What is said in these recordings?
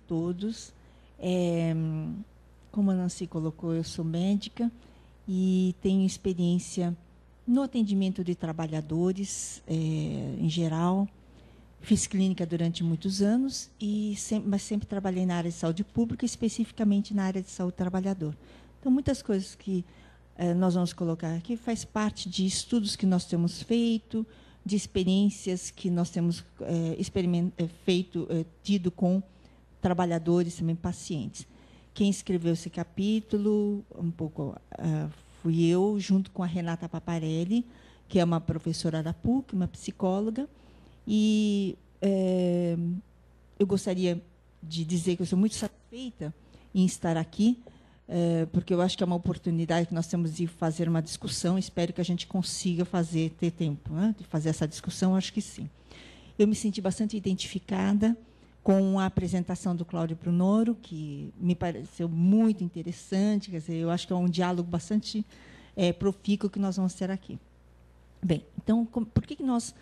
Todos. Como a Nancy colocou, eu sou médica e tenho experiência no atendimento de trabalhadores, em geral. Fiz clínica durante muitos anos, mas sempre trabalhei na área de saúde pública, especificamente na área de saúde do trabalhador. Então, muitas coisas que nós vamos colocar aqui faz parte de estudos que nós temos feito, de experiências que nós temos tido com trabalhadores, também pacientes. Quem escreveu esse capítulo, fui eu, junto com a Renata Paparelli, que é uma professora da PUC, uma psicóloga, e eu gostaria de dizer que eu sou muito satisfeita em estar aqui, porque eu acho que é uma oportunidade que nós temos de fazer uma discussão, espero que a gente consiga ter tempo, né, de fazer essa discussão, acho que sim. Eu me senti bastante identificada com a apresentação do Cláudio Brunoro, que me pareceu muito interessante, quer dizer, eu acho que é um diálogo bastante profícuo que nós vamos ter aqui. Bem, então, por que nós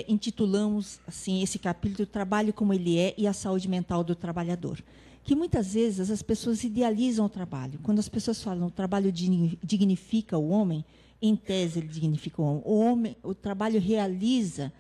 intitulamos assim, esse capítulo, o trabalho como ele é e a saúde mental do trabalhador? Que muitas vezes as pessoas idealizam o trabalho. Quando as pessoas falam o trabalho dignifica o homem, em tese ele dignifica o homem, o trabalho realiza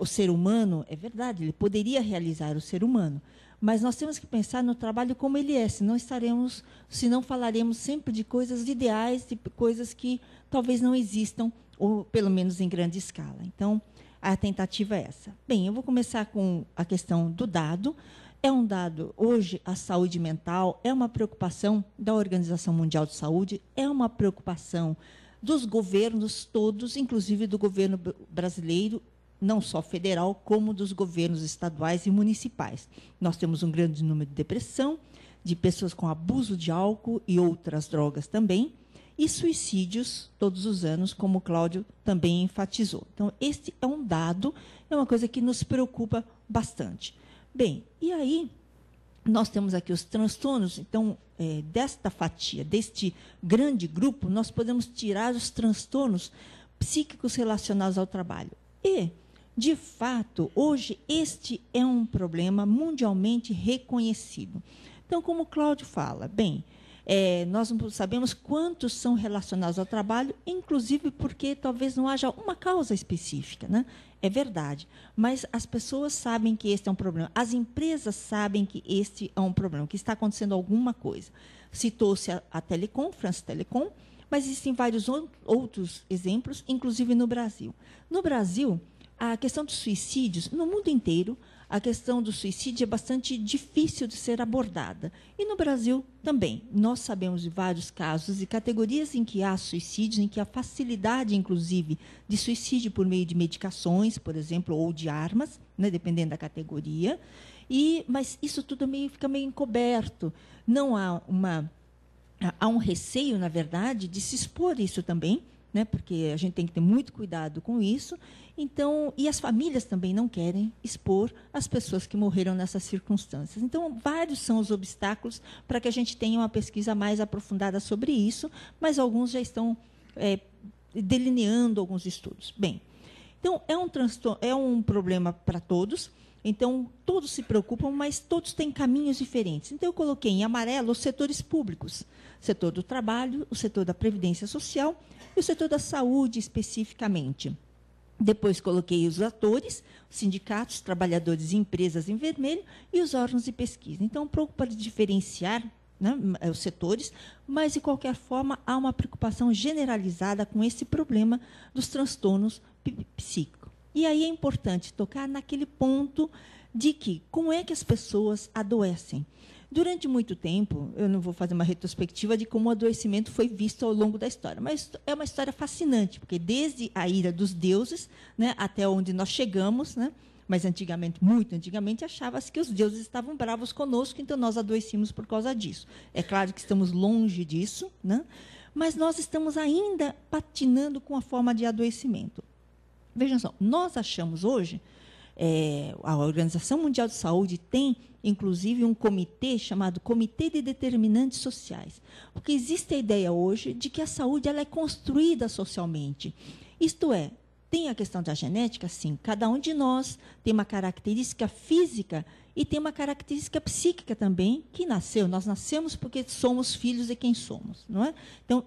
o ser humano, é verdade, ele poderia realizar o ser humano, mas nós temos que pensar no trabalho como ele é, senão falaremos sempre de coisas ideais, de coisas que talvez não existam, ou pelo menos em grande escala. Então, a tentativa é essa. Bem, eu vou começar com a questão do dado. É um dado, hoje, a saúde mental é uma preocupação da Organização Mundial de Saúde, é uma preocupação dos governos todos, inclusive do governo brasileiro, não só federal, como dos governos estaduais e municipais. Nós temos um grande número de depressão, de pessoas com abuso de álcool e outras drogas também, e suicídios todos os anos, como o Cláudio também enfatizou. Então, este é um dado, é uma coisa que nos preocupa bastante. Bem, e aí nós temos aqui os transtornos, então, desta fatia, deste grande grupo, nós podemos tirar os transtornos psíquicos relacionados ao trabalho. E, de fato, hoje, este é um problema mundialmente reconhecido. Então, como o Cláudio fala, bem, nós não sabemos quantos são relacionados ao trabalho, inclusive porque talvez não haja uma causa específica, né? É verdade, mas as pessoas sabem que este é um problema, as empresas sabem que este é um problema, que está acontecendo alguma coisa. Citou-se a Telecom, France Telecom, mas existem vários outros exemplos, inclusive no Brasil. No Brasil, a questão dos suicídios, no mundo inteiro, a questão do suicídio é bastante difícil de ser abordada. E no Brasil também. Nós sabemos de vários casos e categorias em que há suicídios, em que há facilidade, inclusive, de suicídio por meio de medicações, por exemplo, ou de armas, né, dependendo da categoria. Mas isso tudo fica meio encoberto. Não há há um receio, na verdade, de se expor isso também, né, porque a gente tem que ter muito cuidado com isso. Então, e as famílias também não querem expor as pessoas que morreram nessas circunstâncias. Então, vários são os obstáculos para que a gente tenha uma pesquisa mais aprofundada sobre isso, mas alguns já estão delineando alguns estudos. Bem, então, é um problema para todos. Então, todos se preocupam, mas todos têm caminhos diferentes. Então, eu coloquei em amarelo os setores públicos, o setor do trabalho, o setor da previdência social e o setor da saúde, especificamente. Depois, coloquei os atores, os sindicatos, trabalhadores e empresas em vermelho e os órgãos de pesquisa. Então, para diferenciar, né, os setores, mas, de qualquer forma, há uma preocupação generalizada com esse problema dos transtornos psíquicos. E aí é importante tocar naquele ponto de que como é que as pessoas adoecem. Durante muito tempo, eu não vou fazer uma retrospectiva de como o adoecimento foi visto ao longo da história, mas é uma história fascinante, porque desde a ira dos deuses, né, até onde nós chegamos, né, mas antigamente, muito antigamente, achava-se que os deuses estavam bravos conosco, então nós adoecíamos por causa disso. É claro que estamos longe disso, né? Mas nós estamos ainda patinando com a forma de adoecimento. Vejam só, nós achamos hoje, a Organização Mundial de Saúde tem, inclusive, um comitê chamado Comitê de Determinantes Sociais, porque existe a ideia hoje de que a saúde ela é construída socialmente. Isto é, tem a questão da genética, sim. Cada um de nós tem uma característica física e tem uma característica psíquica também, que nasceu. Nós nascemos porque somos filhos de quem somos, não é? Então,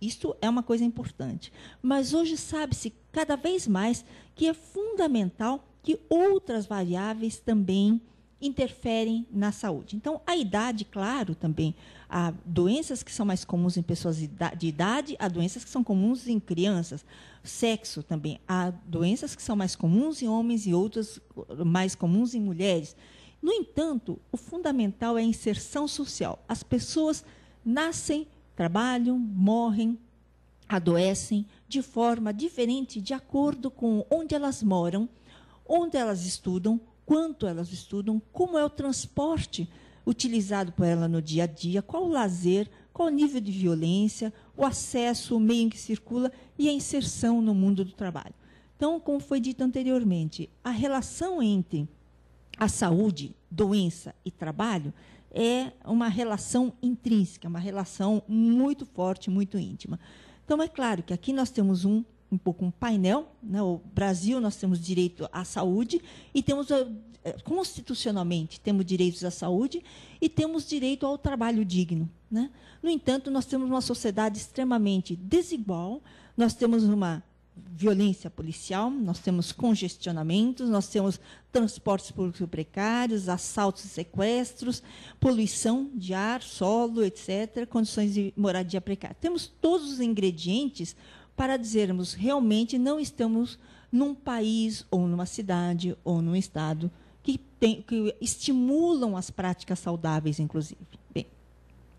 isto é uma coisa importante. Mas hoje sabe-se cada vez mais que é fundamental que outras variáveis também interferem na saúde. Então, a idade, claro, também. Há doenças que são mais comuns em pessoas de idade, há doenças que são comuns em crianças. Sexo também. Há doenças que são mais comuns em homens e outras mais comuns em mulheres. No entanto, o fundamental é a inserção social. As pessoas nascem, trabalham, morrem, adoecem de forma diferente, de acordo com onde elas moram, onde elas estudam, quanto elas estudam, como é o transporte utilizado por ela no dia a dia, qual o lazer, qual o nível de violência, o acesso, o meio em que circula e a inserção no mundo do trabalho. Então, como foi dito anteriormente, a relação entre a saúde, doença e trabalho é uma relação intrínseca, uma relação muito forte, muito íntima. Então, é claro que aqui nós temos um painel, né? O Brasil, nós temos direito à saúde e temos, constitucionalmente, temos direitos à saúde e temos direito ao trabalho digno, né? No entanto, nós temos uma sociedade extremamente desigual, nós temos uma violência policial, nós temos congestionamentos, nós temos transportes públicos precários, assaltos e sequestros, poluição de ar, solo, etc., condições de moradia precária. Temos todos os ingredientes para dizermos realmente não estamos num país ou numa cidade ou num estado que estimulam as práticas saudáveis, inclusive. Bem,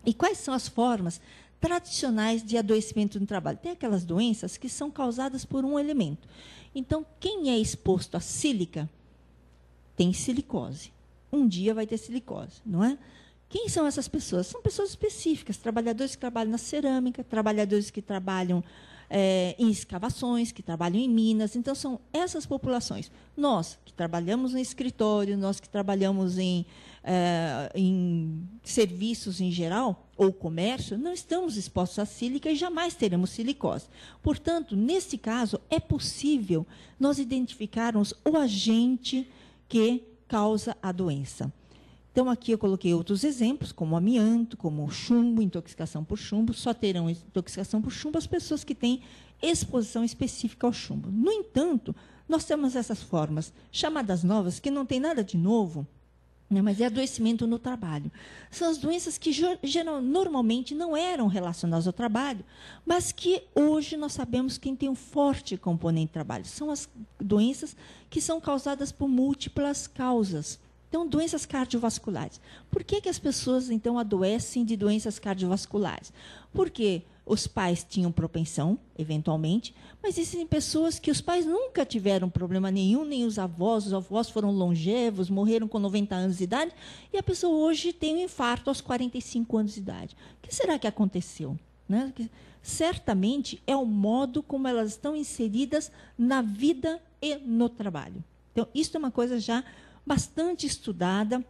e quais são as formas tradicionais de adoecimento no trabalho? Tem aquelas doenças que são causadas por um elemento. Então, quem é exposto à sílica tem silicose. Um dia vai ter silicose, não é? Quem são essas pessoas? São pessoas específicas, trabalhadores que trabalham na cerâmica, trabalhadores que trabalham em escavações, que trabalham em minas. Então, são essas populações. Nós, que trabalhamos no escritório, nós que trabalhamos em serviços em geral, ou comércio, não estamos expostos à sílica e jamais teremos silicose. Portanto, nesse caso, é possível nós identificarmos o agente que causa a doença. Então, aqui eu coloquei outros exemplos, como amianto, como chumbo, intoxicação por chumbo. Só terão intoxicação por chumbo as pessoas que têm exposição específica ao chumbo. No entanto, nós temos essas formas chamadas novas, que não tem nada de novo, né, mas é adoecimento no trabalho. São as doenças que normalmente não eram relacionadas ao trabalho, mas que hoje nós sabemos que tem um forte componente de trabalho. São as doenças que são causadas por múltiplas causas. Então, doenças cardiovasculares. Por que as pessoas, então, adoecem de doenças cardiovasculares? Porque os pais tinham propensão, eventualmente, mas existem pessoas que os pais nunca tiveram problema nenhum, nem os avós foram longevos, morreram com 90 anos de idade, e a pessoa hoje tem um infarto aos 45 anos de idade. O que será que aconteceu? Né? Certamente é o modo como elas estão inseridas na vida e no trabalho. Então, isso é uma coisa já bastante estudada,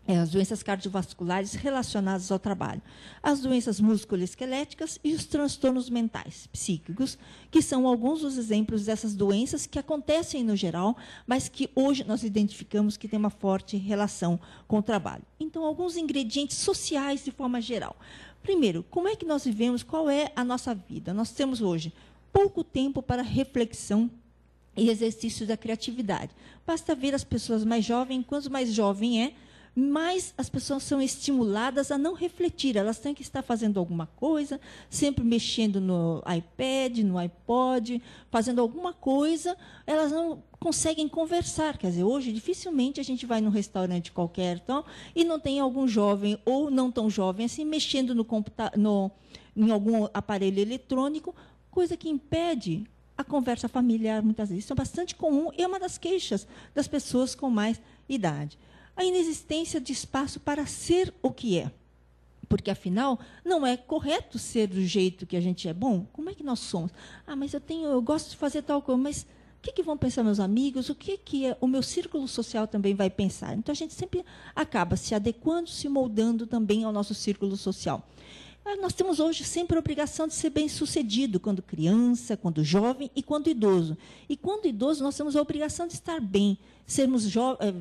as doenças cardiovasculares relacionadas ao trabalho, as doenças musculoesqueléticas e os transtornos mentais, psíquicos, que são alguns dos exemplos dessas doenças que acontecem no geral, mas que hoje nós identificamos que tem uma forte relação com o trabalho. Então, alguns ingredientes sociais de forma geral. Primeiro, como é que nós vivemos, qual é a nossa vida? Nós temos hoje pouco tempo para reflexão e exercício da criatividade. Basta ver as pessoas mais jovens, quanto mais jovem é, mais as pessoas são estimuladas a não refletir. Elas têm que estar fazendo alguma coisa, sempre mexendo no iPad, no iPod, fazendo alguma coisa. Elas não conseguem conversar. Quer dizer, hoje, dificilmente a gente vai num restaurante qualquer então, e não tem algum jovem, ou não tão jovem, assim, mexendo no computador, em algum aparelho eletrônico, coisa que impede a conversa familiar, muitas vezes. Isso é bastante comum e é uma das queixas das pessoas com mais idade. A inexistência de espaço para ser o que é. Porque, afinal, não é correto ser do jeito que a gente é. Bom, como é que nós somos? Ah, mas eu gosto de fazer tal coisa, mas o que vão pensar meus amigos? O que o meu círculo social também vai pensar? Então, a gente sempre acaba se adequando, se moldando também ao nosso círculo social. Nós temos hoje sempre a obrigação de ser bem-sucedido, quando criança, quando jovem e quando idoso. E quando idoso, nós temos a obrigação de estar bem, sermos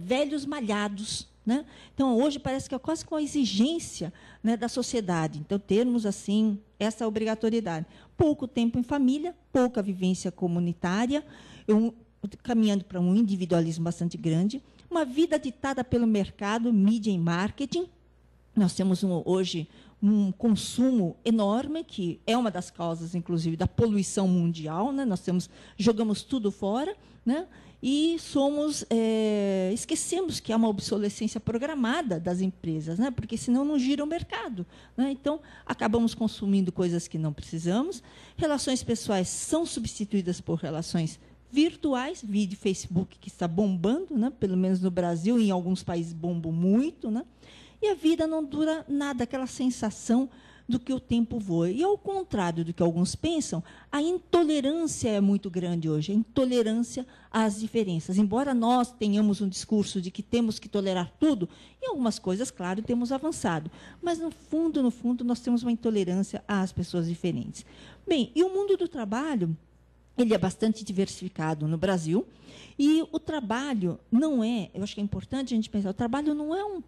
velhos malhados, né? Então, hoje parece que é quase com a exigência, né, da sociedade. Então, termos, assim, essa obrigatoriedade. Pouco tempo em família, pouca vivência comunitária, caminhando para um individualismo bastante grande, uma vida ditada pelo mercado, mídia e marketing. Nós temos hoje um consumo enorme, que é uma das causas, inclusive, da poluição mundial, né? Nós jogamos tudo fora, né? E esquecemos que há uma obsolescência programada das empresas, né? Porque senão não gira o mercado, né? Então, acabamos consumindo coisas que não precisamos. Relações pessoais são substituídas por relações virtuais, vídeo Facebook, que está bombando, né? Pelo menos no Brasil, e em alguns países bombam muito, né? E a vida não dura nada, aquela sensação do que o tempo voa. E, ao contrário do que alguns pensam, a intolerância é muito grande hoje, a intolerância às diferenças. Embora nós tenhamos um discurso de que temos que tolerar tudo, em algumas coisas, claro, temos avançado. Mas, no fundo, nós temos uma intolerância às pessoas diferentes. Bem, e o mundo do trabalho, ele é bastante diversificado no Brasil, e o trabalho não é, eu acho que é importante a gente pensar, o trabalho não é um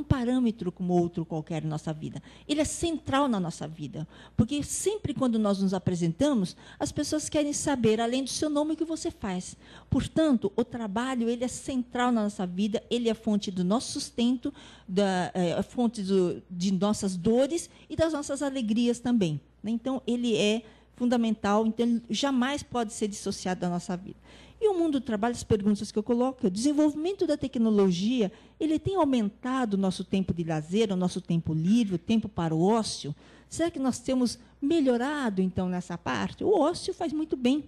parâmetro como outro qualquer em nossa vida. Ele é central na nossa vida, porque sempre quando nós nos apresentamos, as pessoas querem saber, além do seu nome, o que você faz. Portanto, o trabalho, ele é central na nossa vida, ele é a fonte do nosso sustento, a fonte de nossas dores e das nossas alegrias também, né? Então, ele é fundamental, então ele jamais pode ser dissociado da nossa vida. E o mundo do trabalho, as perguntas que eu coloco, o desenvolvimento da tecnologia, ele tem aumentado o nosso tempo de lazer, o nosso tempo livre, o tempo para o ócio? Será que nós temos melhorado, então, nessa parte? O ócio faz muito bem,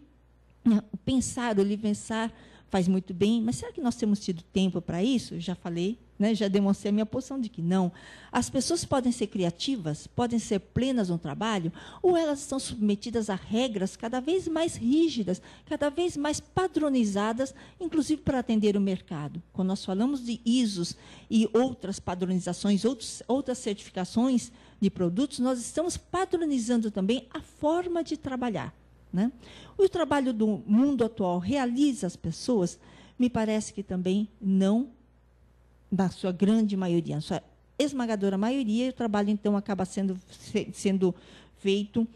né? O pensar, o livre-pensar faz muito bem, mas será que nós temos tido tempo para isso? Eu já falei, né, já demonstrei a minha posição de que não. As pessoas podem ser criativas, podem ser plenas no trabalho, ou elas estão submetidas a regras cada vez mais rígidas, cada vez mais padronizadas, inclusive para atender o mercado. Quando nós falamos de ISOs e outras padronizações, outras certificações de produtos, nós estamos padronizando também a forma de trabalhar, né? O trabalho do mundo atual realiza as pessoas? Me parece que também não, na sua grande maioria, na sua esmagadora maioria, o trabalho, então, acaba sendo feito,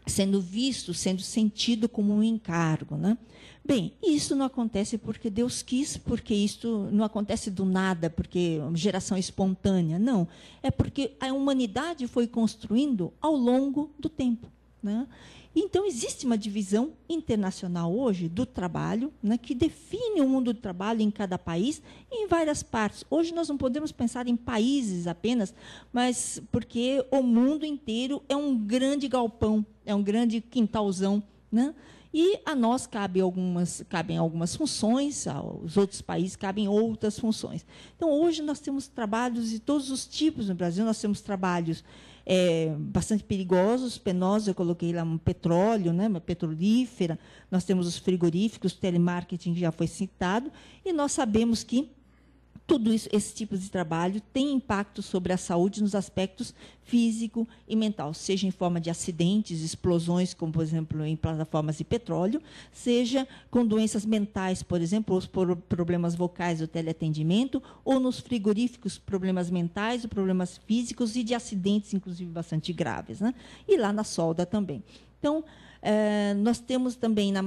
sendo visto, sendo sentido como um encargo, né? Bem, isso não acontece porque Deus quis, porque isso não acontece do nada, porque geração espontânea, não. É porque a humanidade foi construindo ao longo do tempo, né? Então, existe uma divisão internacional hoje do trabalho, né, que define o mundo do trabalho em cada país e em várias partes. Hoje nós não podemos pensar em países apenas, mas porque o mundo inteiro é um grande galpão, é um grande quintalzão, né? E a nós cabem algumas funções, aos outros países cabem outras funções. Então, hoje nós temos trabalhos de todos os tipos no Brasil. Nós temos trabalhos bastante perigosos, penosos. Eu coloquei lá um petróleo, né, uma petrolífera. Nós temos os frigoríficos, telemarketing, que já foi citado. E nós sabemos que tudo isso, esse tipo de trabalho tem impacto sobre a saúde nos aspectos físico e mental, seja em forma de acidentes, explosões, como, por exemplo, em plataformas de petróleo, seja com doenças mentais, por exemplo, os problemas vocais do teleatendimento, ou nos frigoríficos, problemas mentais, problemas físicos e de acidentes, inclusive, bastante graves, né? E lá na solda também. Então, nós temos também, a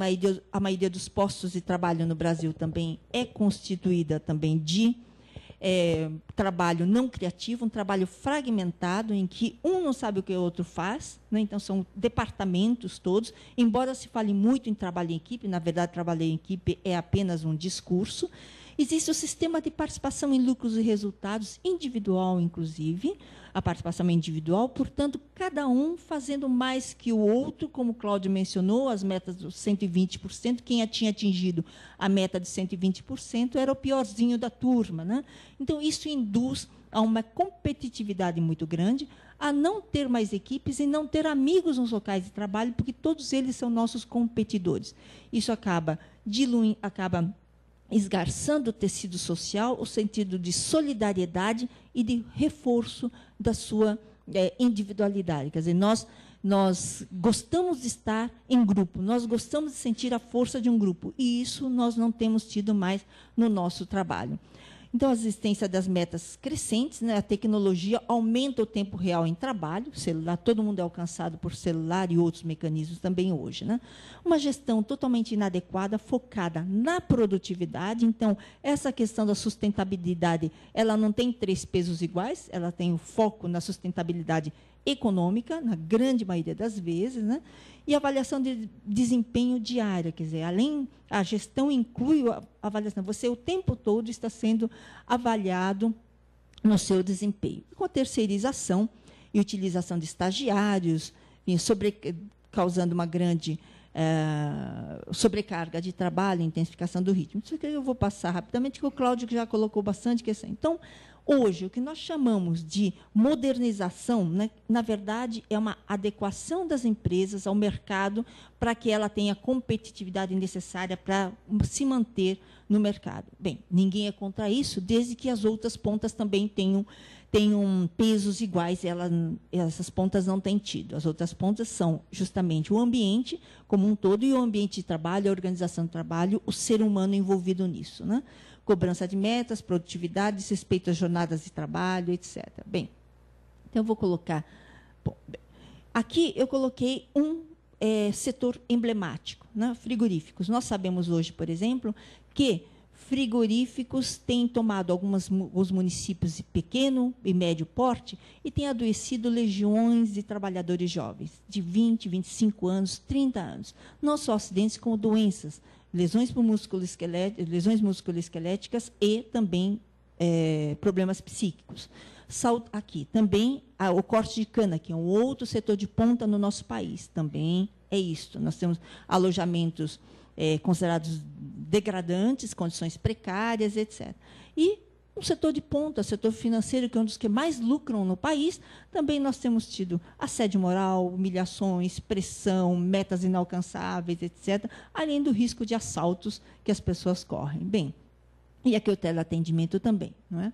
maioria dos postos de trabalho no Brasil também é constituída também de trabalho não criativo, um trabalho fragmentado, em que um não sabe o que o outro faz, né? Então, são departamentos todos, embora se fale muito em trabalho em equipe, na verdade, trabalho em equipe é apenas um discurso, Existe o sistema de participação em lucros e resultados, individual, inclusive, a participação individual, portanto, cada um fazendo mais que o outro, como o Cláudio mencionou, as metas dos 120%, quem tinha atingido a meta de 120% era o piorzinho da turma, né? Então, isso induz a uma competitividade muito grande, a não ter mais equipes e não ter amigos nos locais de trabalho, porque todos eles são nossos competidores. Isso acaba diluindo, acaba esgarçando o tecido social, o sentido de solidariedade e de reforço da sua individualidade. Quer dizer, nós gostamos de estar em grupo, nós gostamos de sentir a força de um grupo, e isso nós não temos tido mais no nosso trabalho. Então, a existência das metas crescentes, né? A tecnologia aumenta o tempo real em trabalho, celular, todo mundo é alcançado por celular e outros mecanismos também hoje, né? Uma gestão totalmente inadequada, focada na produtividade. Então, essa questão da sustentabilidade, ela não tem 3 pesos iguais, ela tem o foco na sustentabilidade econômica, na grande maioria das vezes, né? E avaliação de desempenho diária, quer dizer, além, a gestão inclui a avaliação, você o tempo todo está sendo avaliado no seu desempenho. Com a terceirização e utilização de estagiários, causando uma grande sobrecarga de trabalho, intensificação do ritmo. Isso aqui eu vou passar rapidamente, que o Cláudio já colocou bastante questão. Então, hoje, o que nós chamamos de modernização, né, na verdade, é uma adequação das empresas ao mercado para que ela tenha a competitividade necessária para se manter no mercado. Bem, ninguém é contra isso, desde que as outras pontas também tenham pesos iguais, essas pontas não têm tido. As outras pontas são justamente o ambiente como um todo e o ambiente de trabalho, a organização do trabalho, o ser humano envolvido nisso, né? Cobrança de metas, produtividade, respeito às jornadas de trabalho, etc. Bem, então eu vou colocar... Bom, aqui eu coloquei um setor emblemático, né? Frigoríficos. Nós sabemos hoje, por exemplo, que frigoríficos têm tomado alguns municípios de pequeno e médio porte e têm adoecido legiões de trabalhadores jovens, de 20, 25 anos, 30 anos. Não só acidentes, como doenças, lesões musculoesqueléticas e também problemas psíquicos. Aqui também o corte de cana, que é um outro setor de ponta no nosso país, também é isso. Nós temos alojamentos considerados degradantes, condições precárias, etc. E um setor de ponta, setor financeiro, que é um dos que mais lucram no país, também nós temos tido assédio moral, humilhações, pressão, metas inalcançáveis, etc., além do risco de assaltos que as pessoas correm. Bem, e aqui o teleatendimento também, não é?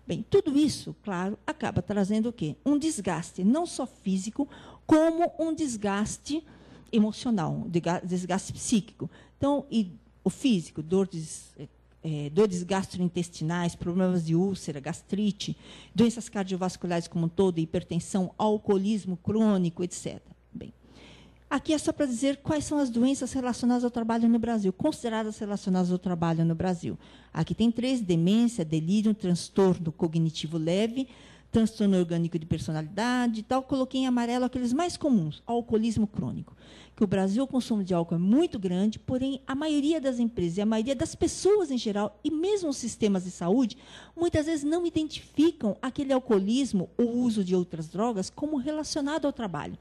Bem, tudo isso, claro, acaba trazendo o quê? Um desgaste, não só físico, como um desgaste emocional, um desgaste psíquico. Então, e o físico, dores gastrointestinais, problemas de úlcera, gastrite, doenças cardiovasculares como um todo, hipertensão, alcoolismo crônico, etc. Bem, aqui é só para dizer quais são as doenças relacionadas ao trabalho no Brasil, consideradas relacionadas ao trabalho no Brasil. Aqui tem 3: demência, delírio, transtorno cognitivo leve, transtorno orgânico de personalidade e tal. Coloquei em amarelo aqueles mais comuns, alcoolismo crônico. Que o Brasil, o consumo de álcool é muito grande, porém, a maioria das empresas e a maioria das pessoas em geral, e mesmo os sistemas de saúde, muitas vezes não identificam aquele alcoolismo ou uso de outras drogas como relacionado ao trabalho.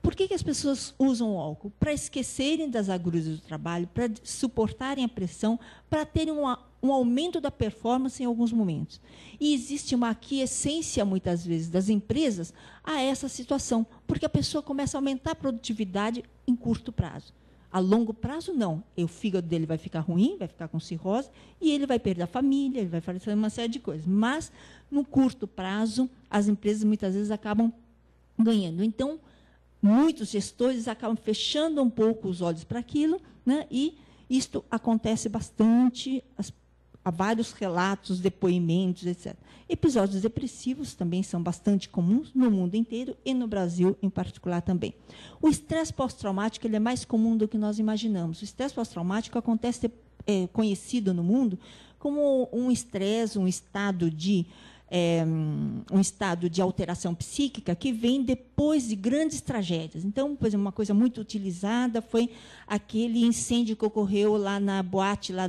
Por que as pessoas usam o álcool? Para esquecerem das agruras do trabalho, para suportarem a pressão, para terem um aumento da performance em alguns momentos. E existe uma aquiescência, muitas vezes, das empresas a essa situação, porque a pessoa começa a aumentar a produtividade em curto prazo. A longo prazo, não. O fígado dele vai ficar ruim, vai ficar com cirrose, e ele vai perder a família, ele vai fazer uma série de coisas. Mas, no curto prazo, as empresas, muitas vezes, acabam ganhando. Então, muitos gestores acabam fechando um pouco os olhos para aquilo, né? E isto acontece bastante, há vários relatos, depoimentos, etc. Episódios depressivos também são bastante comuns no mundo inteiro e no Brasil em particular também. O estresse pós-traumático ele é mais comum do que nós imaginamos. O estresse pós-traumático acontece, conhecido no mundo como um estresse, um estado de um estado de alteração psíquica que vem depois de grandes tragédias. Então, por exemplo, uma coisa muito utilizada foi aquele incêndio que ocorreu lá na boate lá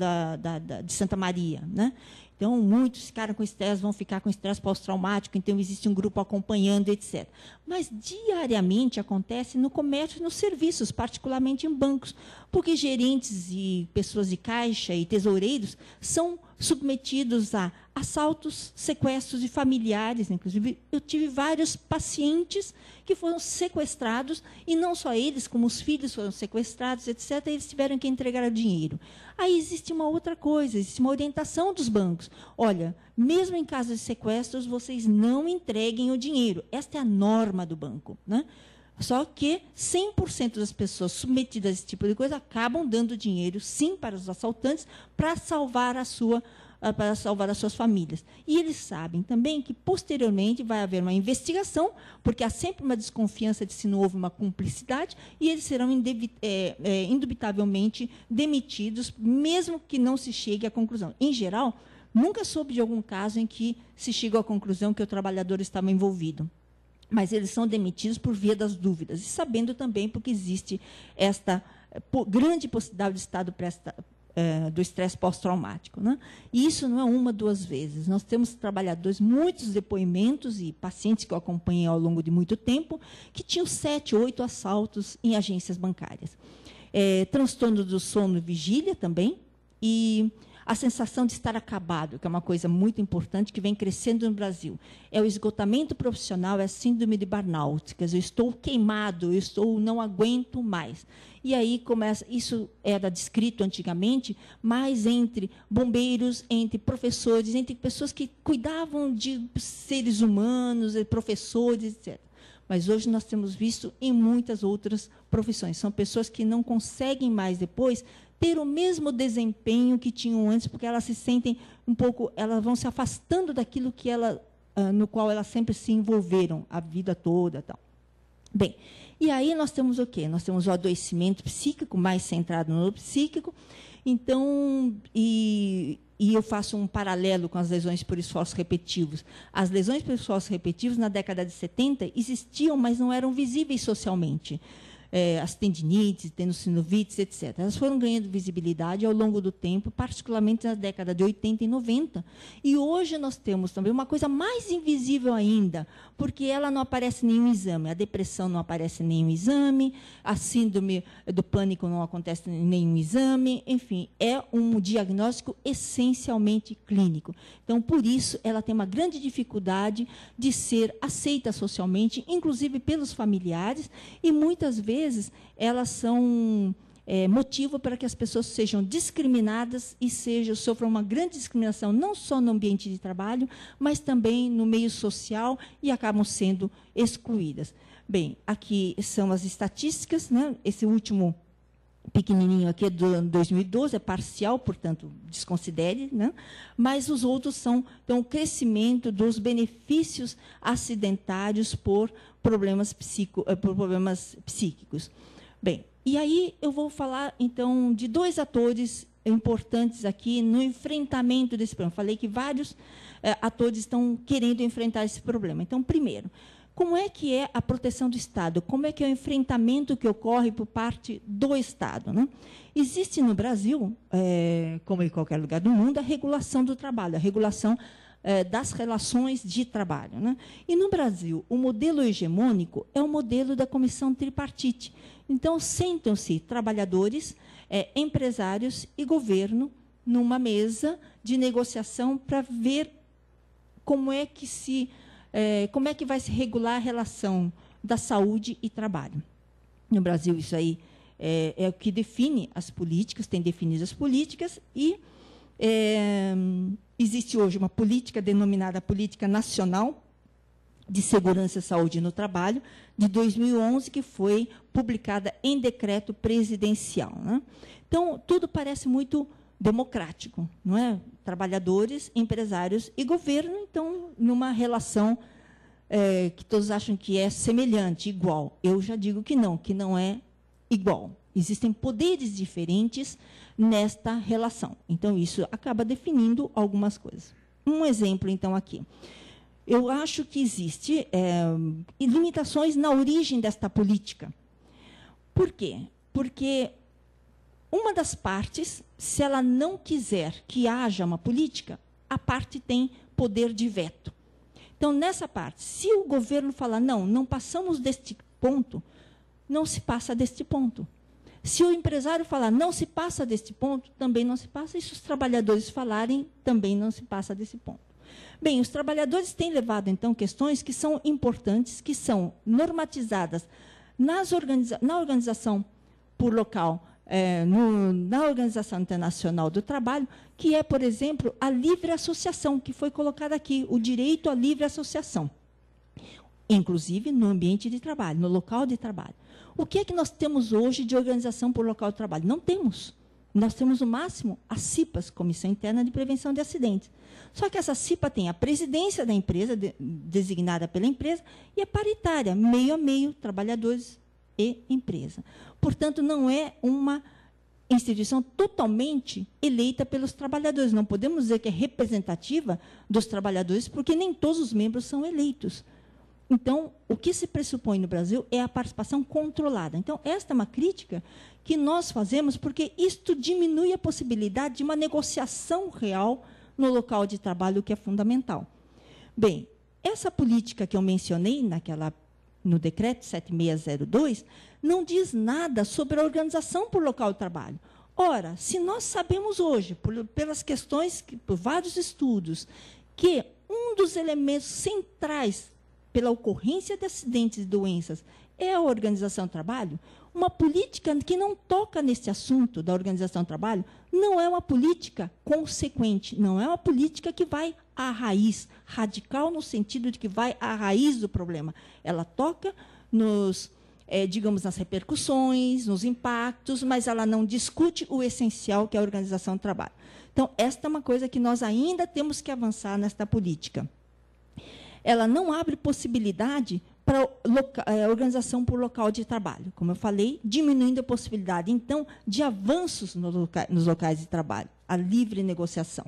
de Santa Maria, né? Então, muitos ficaram com estresse, vão ficar com estresse pós-traumático, então existe um grupo acompanhando, etc. Mas, diariamente, acontece no comércio e nos serviços, particularmente em bancos, porque gerentes e pessoas de caixa e tesoureiros são submetidos a assaltos, sequestros de familiares. Inclusive, eu tive vários pacientes que foram sequestrados, e não só eles, como os filhos foram sequestrados, etc., e eles tiveram que entregar o dinheiro. Aí existe uma outra coisa, existe uma orientação dos bancos. Olha, mesmo em caso de sequestros, vocês não entreguem o dinheiro. Esta é a norma do banco, né? Só que 100% das pessoas submetidas a esse tipo de coisa acabam dando dinheiro, sim, para os assaltantes, para salvar as suas famílias. E eles sabem também que, posteriormente, vai haver uma investigação, porque há sempre uma desconfiança de se não houve uma cumplicidade, e eles serão indubitavelmente demitidos, mesmo que não se chegue à conclusão. Em geral, nunca soube de algum caso em que se chegou à conclusão que o trabalhador estava envolvido. Mas eles são demitidos por via das dúvidas, e sabendo também porque existe esta grande possibilidade de estado do estresse pós-traumático, né? E isso não é uma, duas vezes. Nós temos trabalhadores, muitos depoimentos e pacientes que eu acompanhei ao longo de muito tempo, que tinham 7, 8 assaltos em agências bancárias. Transtorno do sono e vigília também, e a sensação de estar acabado, que é uma coisa muito importante, que vem crescendo no Brasil. É o esgotamento profissional, é a síndrome de burnout. Quer dizer, eu estou queimado, não aguento mais. E aí começa, isso era descrito antigamente, mas entre bombeiros, entre professores, entre pessoas que cuidavam de seres humanos, professores, etc. Mas hoje nós temos visto em muitas outras profissões. São pessoas que não conseguem mais depois ter o mesmo desempenho que tinham antes, porque elas se sentem um pouco, elas vão se afastando daquilo que no qual elas sempre se envolveram a vida toda, tal. Bem, e aí nós temos o quê? Nós temos o adoecimento psíquico, mais centrado no psíquico. Então, e eu faço um paralelo com as lesões por esforços repetitivos. As lesões por esforços repetitivos, na década de 70, existiam, mas não eram visíveis socialmente. As tendinites, tendinocinovites, etc. Elas foram ganhando visibilidade ao longo do tempo, particularmente na década de 80 e 90. E hoje nós temos também uma coisa mais invisível ainda, porque ela não aparece em nenhum exame. A depressão não aparece em nenhum exame, a síndrome do pânico não acontece em nenhum exame. Enfim, é um diagnóstico essencialmente clínico. Então, por isso, ela tem uma grande dificuldade de ser aceita socialmente, inclusive pelos familiares, e muitas vezes elas são motivo para que as pessoas sejam discriminadas e sofram uma grande discriminação, não só no ambiente de trabalho, mas também no meio social, e acabam sendo excluídas. Bem, aqui são as estatísticas, né? Esse último pequenininho aqui é do 2012, é parcial, portanto, desconsidere, né? Mas os outros são, então, o crescimento dos benefícios acidentários por problemas psíquicos. Bem, e aí eu vou falar, então, de 2 atores importantes aqui no enfrentamento desse problema. Falei que vários atores estão querendo enfrentar esse problema. Então, primeiro, como é que é a proteção do Estado? Como é que é o enfrentamento que ocorre por parte do Estado, né? Existe no Brasil, como em qualquer lugar do mundo, a regulação do trabalho, a regulação das relações de trabalho, né? E no Brasil, o modelo hegemônico é o modelo da comissão tripartite. Então, sentam-se trabalhadores, empresários e governo numa mesa de negociação para ver como é que vai se regular a relação da saúde e trabalho. No Brasil, isso aí é o que define as políticas, tem definido as políticas, e existe hoje uma política denominada Política Nacional de Segurança e Saúde no Trabalho, de 2011, que foi publicada em decreto presidencial, né? Então, tudo parece muito democrático, não é? Trabalhadores, empresários e governo, então, numa relação que todos acham que é semelhante, igual. Eu já digo que não é igual. Existem poderes diferentes nesta relação. Então, isso acaba definindo algumas coisas. Um exemplo, então, aqui. eu acho que existe limitações na origem desta política. Por quê? Porque uma das partes, se ela não quiser que haja uma política, a parte tem poder de veto. Então, nessa parte, se o governo falar, não passamos deste ponto, não se passa deste ponto. Se o empresário falar, não se passa deste ponto, também não se passa. E se os trabalhadores falarem, também não se passa desse ponto. Bem, os trabalhadores têm levado, então, questões que são importantes, que são normatizadas na organização por local, na Organização Internacional do Trabalho, que é, por exemplo, a livre associação, que foi colocada aqui, o direito à livre associação, inclusive no ambiente de trabalho, no local de trabalho. O que é que nós temos hoje de organização por local de trabalho? Não temos. Nós temos, no máximo, as CIPAs, Comissão Interna de Prevenção de Acidentes. Só que essa CIPA tem a presidência da empresa, designada pela empresa, e é paritária, meio a meio, trabalhadores e empresa. Portanto, não é uma instituição totalmente eleita pelos trabalhadores. Não podemos dizer que é representativa dos trabalhadores, porque nem todos os membros são eleitos. Então, o que se pressupõe no Brasil é a participação controlada. Então, esta é uma crítica que nós fazemos, porque isto diminui a possibilidade de uma negociação real no local de trabalho, que é fundamental. Bem, essa política que eu mencionei no decreto 7602 não diz nada sobre a organização por local de trabalho. Ora, se nós sabemos hoje, pelas questões, por vários estudos, que um dos elementos centrais pela ocorrência de acidentes e doenças é a organização do trabalho, uma política que não toca nesse assunto da organização do trabalho não é uma política consequente, não é uma política que vai à raiz, radical no sentido de que vai à raiz do problema. Ela toca digamos, nas repercussões, nos impactos, mas ela não discute o essencial, que é a organização do trabalho. Então, esta é uma coisa que nós ainda temos que avançar nesta política. Ela não abre possibilidade para a organização por local de trabalho, como eu falei, diminuindo a possibilidade, então, de avanços nos locais de trabalho, a livre negociação.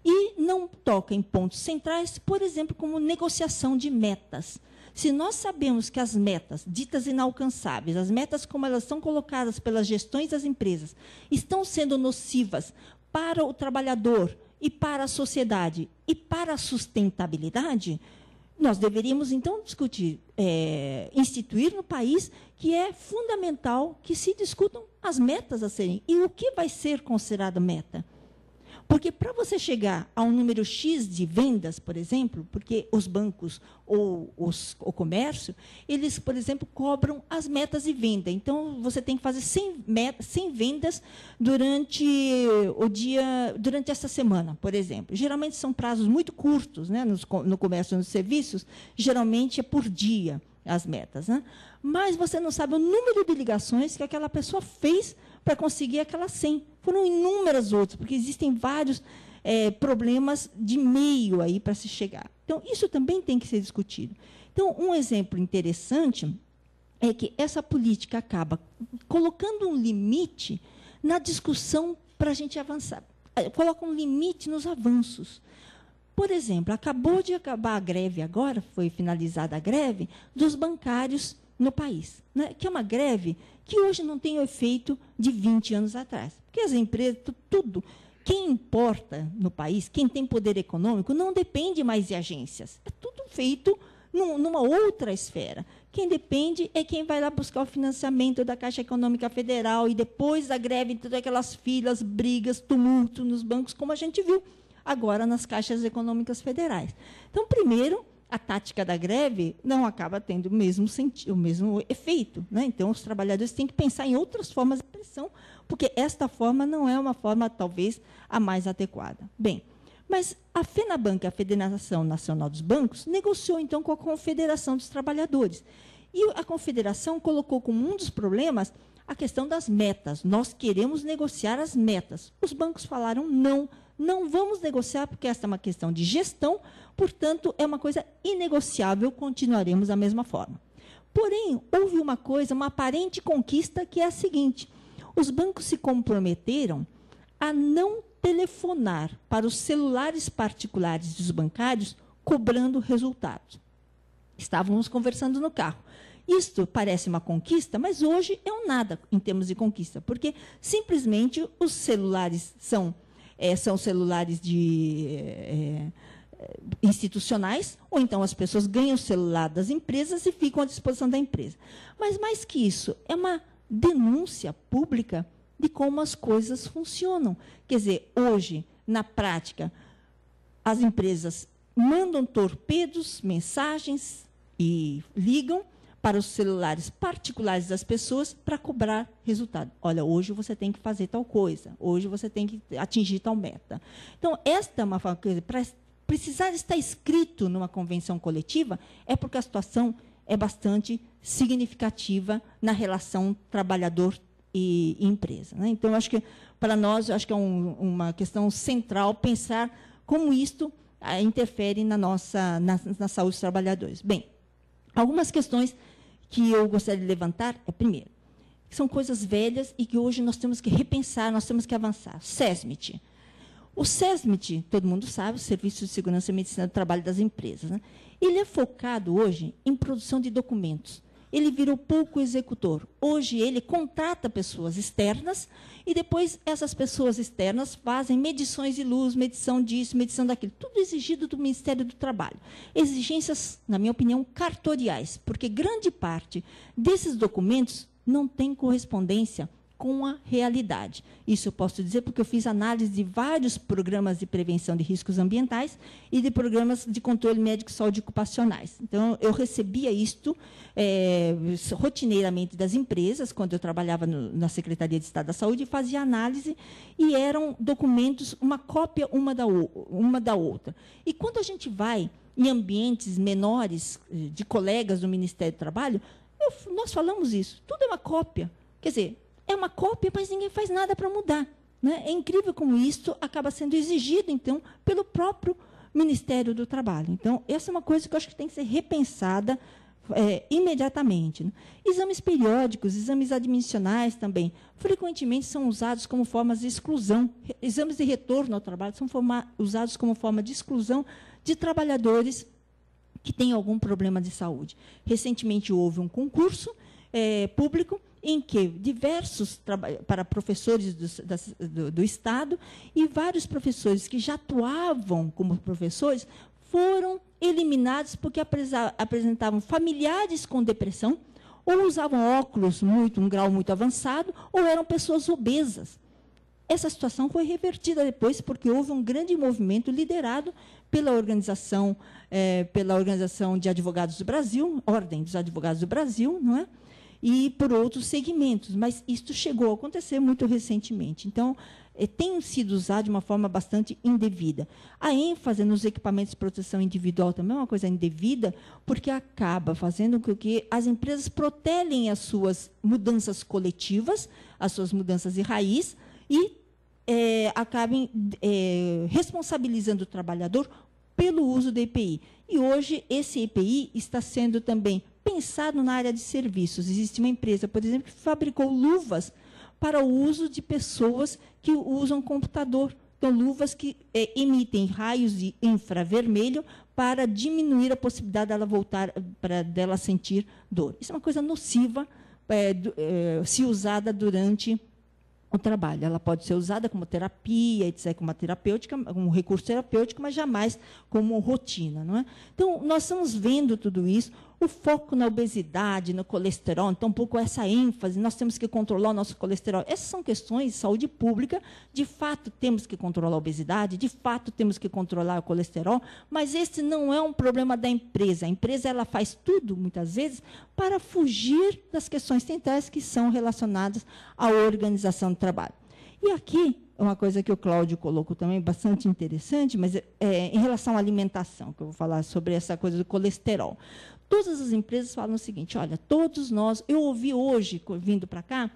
E não toca em pontos centrais, por exemplo, como negociação de metas. Se nós sabemos que as metas ditas inalcançáveis, as metas como elas são colocadas pelas gestões das empresas, estão sendo nocivas para o trabalhador e para a sociedade e para a sustentabilidade, nós deveríamos, então, discutir, instituir no país que é fundamental que se discutam as metas a serem. E o que vai ser considerado meta? Porque, para você chegar a um número X de vendas, por exemplo, porque os bancos ou o comércio, eles, por exemplo, cobram as metas de venda. Então, você tem que fazer 100 vendas durante essa semana, por exemplo. Geralmente, são prazos muito curtos, né, no comércio e nos serviços. Geralmente, é por dia as metas. Né? Mas você não sabe o número de ligações que aquela pessoa fez para conseguir aquelas 100. Foram inúmeras outras, porque existem vários problemas de meio aí para se chegar. Então, isso também tem que ser discutido. Então, um exemplo interessante é que essa política acaba colocando um limite na discussão para a gente avançar. Coloca um limite nos avanços. Por exemplo, acabou de acabar a greve agora, foi finalizada a greve, dos bancários no país, né? Que é uma greve que hoje não tem o efeito de 20 anos atrás. Porque as empresas, tudo, quem importa no país, quem tem poder econômico, não depende mais de agências. É tudo feito numa outra esfera. Quem depende é quem vai lá buscar o financiamento da Caixa Econômica Federal e depois da greve, todas aquelas filas, brigas, tumulto nos bancos, como a gente viu agora nas Caixas Econômicas Federais. Então, primeiro, a tática da greve não acaba tendo o mesmo efeito. Né? Então, os trabalhadores têm que pensar em outras formas de pressão, porque esta forma não é uma forma, talvez, a mais adequada. Bem, mas a FENABANC, a Federação Nacional dos Bancos, negociou, então, com a Confederação dos Trabalhadores. E a Confederação colocou como um dos problemas a questão das metas. Nós queremos negociar as metas. Os bancos falaram não. Não vamos negociar, porque esta é uma questão de gestão, portanto, é uma coisa inegociável, continuaremos da mesma forma. Porém, houve uma aparente conquista, que é a seguinte: os bancos se comprometeram a não telefonar para os celulares particulares dos bancários cobrando resultados. Estávamos conversando no carro. Isto parece uma conquista, mas hoje é um nada em termos de conquista, porque simplesmente os celulares são celulares institucionais, ou então as pessoas ganham o celular das empresas e ficam à disposição da empresa. Mas, mais que isso, é uma denúncia pública de como as coisas funcionam. Quer dizer, hoje, na prática, as empresas mandam torpedos, mensagens e ligam para os celulares particulares das pessoas para cobrar resultado. Olha, hoje você tem que fazer tal coisa, hoje você tem que atingir tal meta. Então, esta é uma coisa, para precisar estar escrito numa convenção coletiva, é porque a situação é bastante significativa na relação trabalhador e empresa, né? Então, acho que, para nós, acho que é uma questão central pensar como isto interfere na saúde dos trabalhadores. Bem, algumas questões que eu gostaria de levantar primeiro, que são coisas velhas e que hoje nós temos que repensar, nós temos que avançar. SESMIT. O SESMIT, todo mundo sabe, o Serviço de Segurança e Medicina do Trabalho das Empresas, né? Ele é focado hoje em produção de documentos. Ele virou pouco executor. Hoje, ele contrata pessoas externas e depois essas pessoas externas fazem medições de luz, medição disso, medição daquilo. Tudo exigido do Ministério do Trabalho. Exigências, na minha opinião, cartoriais, porque grande parte desses documentos não tem correspondência com a realidade. Isso eu posso dizer porque eu fiz análise de vários programas de prevenção de riscos ambientais e de programas de controle médico e saúde ocupacionais. Então, eu recebia isto rotineiramente das empresas, quando eu trabalhava na Secretaria de Estado da Saúde, e fazia análise, e eram documentos, uma cópia uma da outra. E quando a gente vai em ambientes menores, de colegas do Ministério do Trabalho, nós falamos isso, tudo é uma cópia. Quer dizer, é uma cópia, mas ninguém faz nada para mudar, né? É incrível como isso acaba sendo exigido, então, pelo próprio Ministério do Trabalho. Então, essa é uma coisa que eu acho que tem que ser repensada imediatamente, né? Exames periódicos, exames admissionais também, frequentemente são usados como formas de exclusão. Exames de retorno ao trabalho são usados como forma de exclusão de trabalhadores que têm algum problema de saúde. Recentemente, houve um concurso público em que diversos para professores do Estado e vários professores que já atuavam como professores foram eliminados porque apresentavam familiares com depressão, ou usavam óculos um grau muito avançado, ou eram pessoas obesas. Essa situação foi revertida depois porque houve um grande movimento liderado pela Organização de Advogados do Brasil, Ordem dos Advogados do Brasil, não é? E por outros segmentos, mas isto chegou a acontecer muito recentemente. Então, tem sido usado de uma forma bastante indevida. A ênfase nos equipamentos de proteção individual também é uma coisa indevida, porque acaba fazendo com que as empresas protelem as suas mudanças coletivas, as suas mudanças de raiz, e acabem responsabilizando o trabalhador pelo uso do EPI. E hoje, esse EPI está sendo também pensado na área de serviços. Existe uma empresa, por exemplo, que fabricou luvas para o uso de pessoas que usam computador. Então, luvas que emitem raios de infravermelho para diminuir a possibilidade dela sentir dor. Isso é uma coisa nociva se usada durante o trabalho. Ela pode ser usada como terapia, etc., como uma terapêutica, como um recurso terapêutico, mas jamais como rotina, não é? Então, nós estamos vendo tudo isso, o foco na obesidade, no colesterol, então, um pouco essa ênfase, nós temos que controlar o nosso colesterol. Essas são questões de saúde pública, de fato temos que controlar a obesidade, de fato temos que controlar o colesterol, mas esse não é um problema da empresa. A empresa ela faz tudo, muitas vezes, para fugir das questões centrais que são relacionadas à organização do trabalho. E aqui, uma coisa que o Cláudio colocou também, bastante interessante, mas em relação à alimentação, que eu vou falar sobre essa coisa do colesterol. Todas as empresas falam o seguinte, olha, todos nós... Eu ouvi hoje, vindo para cá,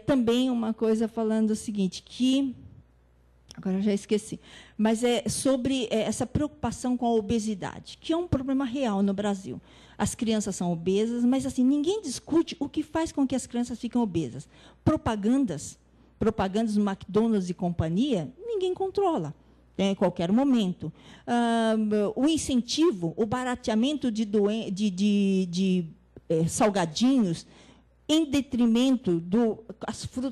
também uma coisa falando o seguinte, que... Agora eu já esqueci. Mas é sobre essa preocupação com a obesidade, que é um problema real no Brasil. As crianças são obesas, mas assim, ninguém discute o que faz com que as crianças fiquem obesas. Propagandas do McDonald's e companhia, ninguém controla. em qualquer momento. O incentivo, o barateamento de salgadinhos, em detrimento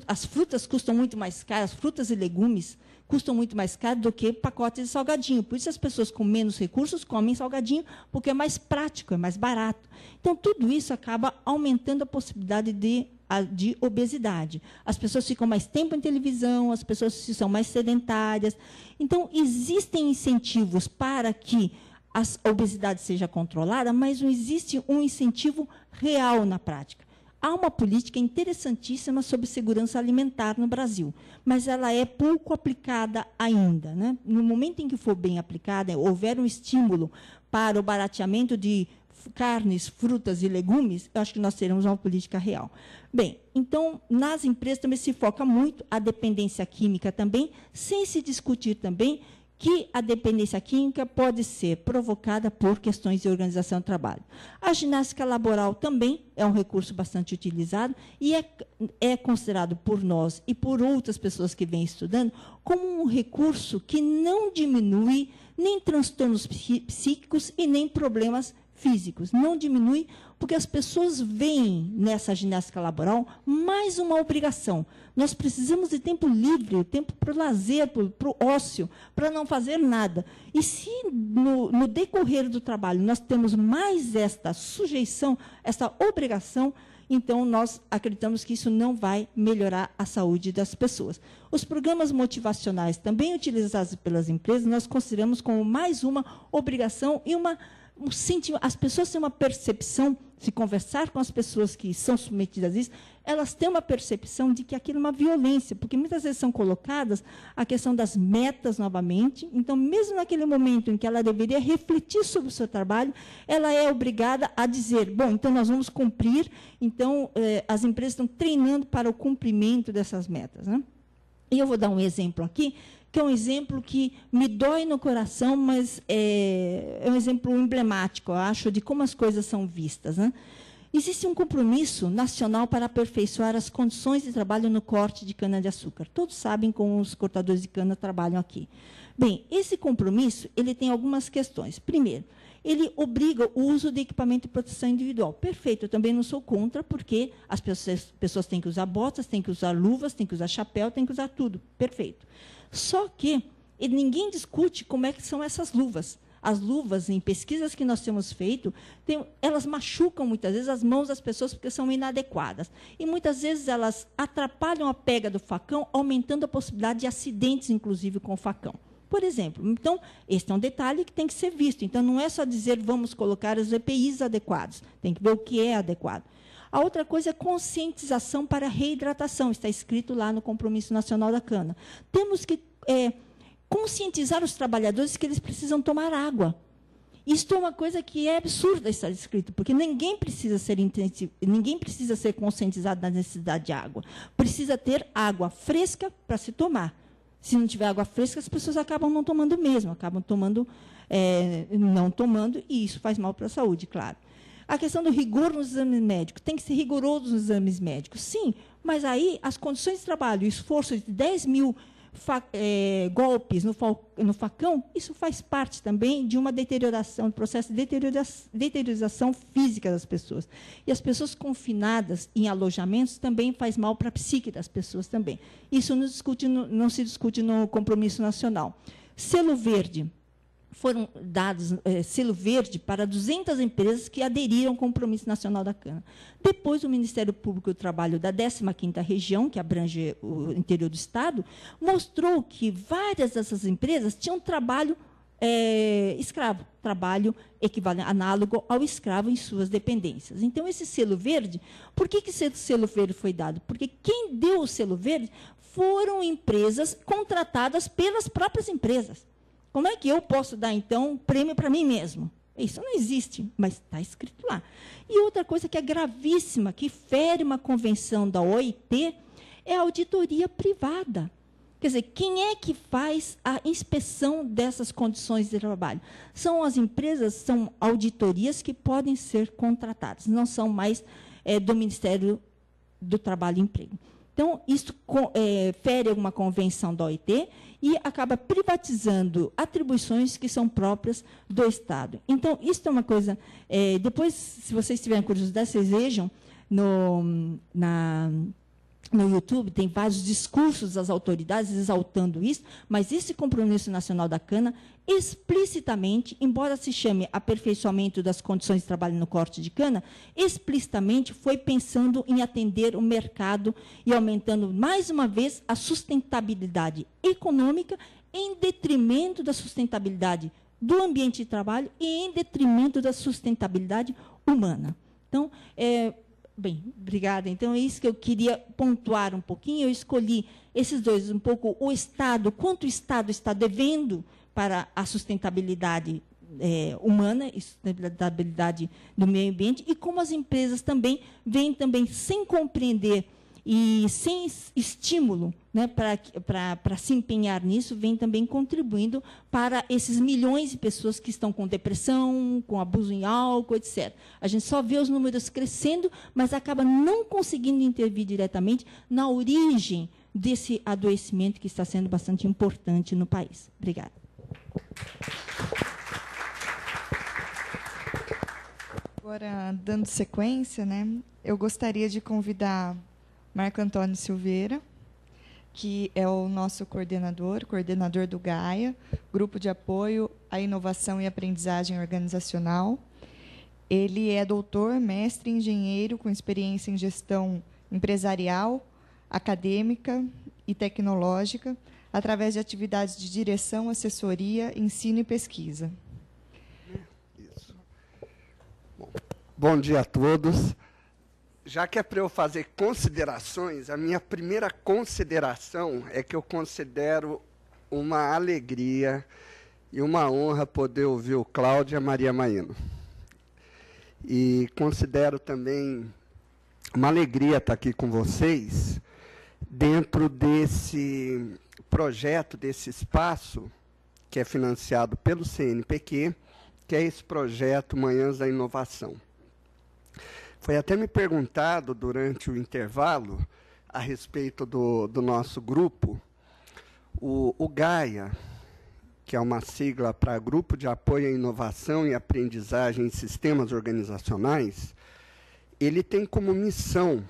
as frutas custam muito mais caras, frutas e legumes custam muito mais caro do que pacotes de salgadinho. Por isso, as pessoas com menos recursos comem salgadinho, porque é mais prático, é mais barato. Então, tudo isso acaba aumentando a possibilidade de obesidade. As pessoas ficam mais tempo em televisão, as pessoas são mais sedentárias. Então, existem incentivos para que a obesidade seja controlada, mas não existe um incentivo real na prática. Há uma política interessantíssima sobre segurança alimentar no Brasil, mas ela é pouco aplicada ainda, né? No momento em que for bem aplicada, houver um estímulo para o barateamento de carnes, frutas e legumes, eu acho que nós teremos uma política real. Bem, então, nas empresas também se foca muito a dependência química também, sem se discutir também que a dependência química pode ser provocada por questões de organização do trabalho. A ginástica laboral também é um recurso bastante utilizado e é considerado por nós e por outras pessoas que vêm estudando como um recurso que não diminui nem transtornos psíquicos e nem problemas físicos. Não diminui, porque as pessoas veem nessa ginástica laboral mais uma obrigação. Nós precisamos de tempo livre, tempo para o lazer, para o ócio, para não fazer nada. E se no decorrer do trabalho nós temos mais esta sujeição, essa obrigação, então nós acreditamos que isso não vai melhorar a saúde das pessoas. Os programas motivacionais também utilizados pelas empresas, nós consideramos como mais uma obrigação e as pessoas têm uma percepção, se conversar com as pessoas que são submetidas a isso, elas têm uma percepção de que aquilo é uma violência, porque muitas vezes são colocadas a questão das metas novamente, então, mesmo naquele momento em que ela deveria refletir sobre o seu trabalho, ela é obrigada a dizer, bom, então nós vamos cumprir, então, as empresas estão treinando para o cumprimento dessas metas, né? E eu vou dar um exemplo aqui, que é um exemplo que me dói no coração, mas é um exemplo emblemático, eu acho, de como as coisas são vistas, né? Existe um compromisso nacional para aperfeiçoar as condições de trabalho no corte de cana-de-açúcar. Todos sabem como os cortadores de cana trabalham aqui. Bem, esse compromisso ele tem algumas questões. Primeiro, ele obriga o uso de equipamento de proteção individual. Perfeito, eu também não sou contra, porque as pessoas têm que usar botas, têm que usar luvas, têm que usar chapéu, têm que usar tudo. Perfeito. Só que ninguém discute como é que são essas luvas. As luvas, em pesquisas que nós temos feito, elas machucam muitas vezes as mãos das pessoas porque são inadequadas. E muitas vezes elas atrapalham a pega do facão, aumentando a possibilidade de acidentes, inclusive, com o facão. Por exemplo, então, este é um detalhe que tem que ser visto. Então, não é só dizer vamos colocar os EPIs adequados, tem que ver o que é adequado. A outra coisa é conscientização para reidratação, está escrito lá no Compromisso Nacional da Cana. Temos que conscientizar os trabalhadores que eles precisam tomar água. Isto é uma coisa que é absurda estar escrito, porque ninguém precisa ser conscientizado da necessidade de água. Precisa ter água fresca para se tomar. Se não tiver água fresca, as pessoas acabam não tomando mesmo, acabam não tomando, e isso faz mal para a saúde, claro. A questão do rigor nos exames médicos. Tem que ser rigoroso nos exames médicos, sim, mas aí as condições de trabalho, o esforço de 10 mil golpes no facão, isso faz parte também de uma deterioração, do processo de deteriorização física das pessoas. E as pessoas confinadas em alojamentos também faz mal para a psique das pessoas também. Isso não se discute no compromisso nacional. Selo verde. Foram dados selo verde para 200 empresas que aderiram ao Compromisso Nacional da Cana. Depois, o Ministério Público do Trabalho da 15ª Região, que abrange o interior do Estado, mostrou que várias dessas empresas tinham trabalho escravo, trabalho equivalente, análogo ao escravo em suas dependências. Então, esse selo verde, por que esse selo verde foi dado? Porque quem deu o selo verde foram empresas contratadas pelas próprias empresas. Como é que eu posso dar, então, prêmio para mim mesmo? Isso não existe, mas está escrito lá. E outra coisa que é gravíssima, que fere uma convenção da OIT, é a auditoria privada. Quer dizer, quem é que faz a inspeção dessas condições de trabalho? São as empresas, são auditorias que podem ser contratadas, não são mais do Ministério do Trabalho e Emprego. Então, isso fere uma convenção da OIT e acaba privatizando atribuições que são próprias do Estado. Então, isso é uma coisa... depois, se vocês tiverem curiosidade, vocês vejam no YouTube, tem vários discursos das autoridades exaltando isso, mas esse compromisso nacional da cana, explicitamente, embora se chame aperfeiçoamento das condições de trabalho no corte de cana, explicitamente foi pensando em atender o mercado e aumentando, mais uma vez, a sustentabilidade econômica em detrimento da sustentabilidade do ambiente de trabalho e em detrimento da sustentabilidade humana. Então, bem, obrigada. Então, é isso que eu queria pontuar um pouquinho. Eu escolhi esses dois, um pouco o Estado, quanto o Estado está devendo para a sustentabilidade humana e sustentabilidade do meio ambiente, e como as empresas também vêm também sem compreender e sem estímulo, né, para se empenhar nisso, vem também contribuindo para esses milhões de pessoas que estão com depressão, com abuso em álcool, etc. A gente só vê os números crescendo, mas acaba não conseguindo intervir diretamente na origem desse adoecimento que está sendo bastante importante no país. Obrigada. Agora, dando sequência, né, eu gostaria de convidar Marco Antônio Silveira, que é o nosso coordenador do GAIA, Grupo de Apoio à Inovação e Aprendizagem Organizacional. Ele é doutor, mestre, engenheiro com experiência em gestão empresarial, acadêmica e tecnológica, através de atividades de direção, assessoria, ensino e pesquisa. Isso. Bom dia a todos. Já que é para eu fazer considerações, a minha primeira consideração é que eu considero uma alegria e uma honra poder ouvir o Cláudio e a Maria Maíno. E considero também uma alegria estar aqui com vocês dentro desse projeto, desse espaço que é financiado pelo CNPq, que é esse projeto Manhãs da Inovação. Foi até me perguntado durante o intervalo a respeito do nosso grupo. O GAIA, que é uma sigla para Grupo de Apoio à Inovação e Aprendizagem em Sistemas Organizacionais, ele tem como missão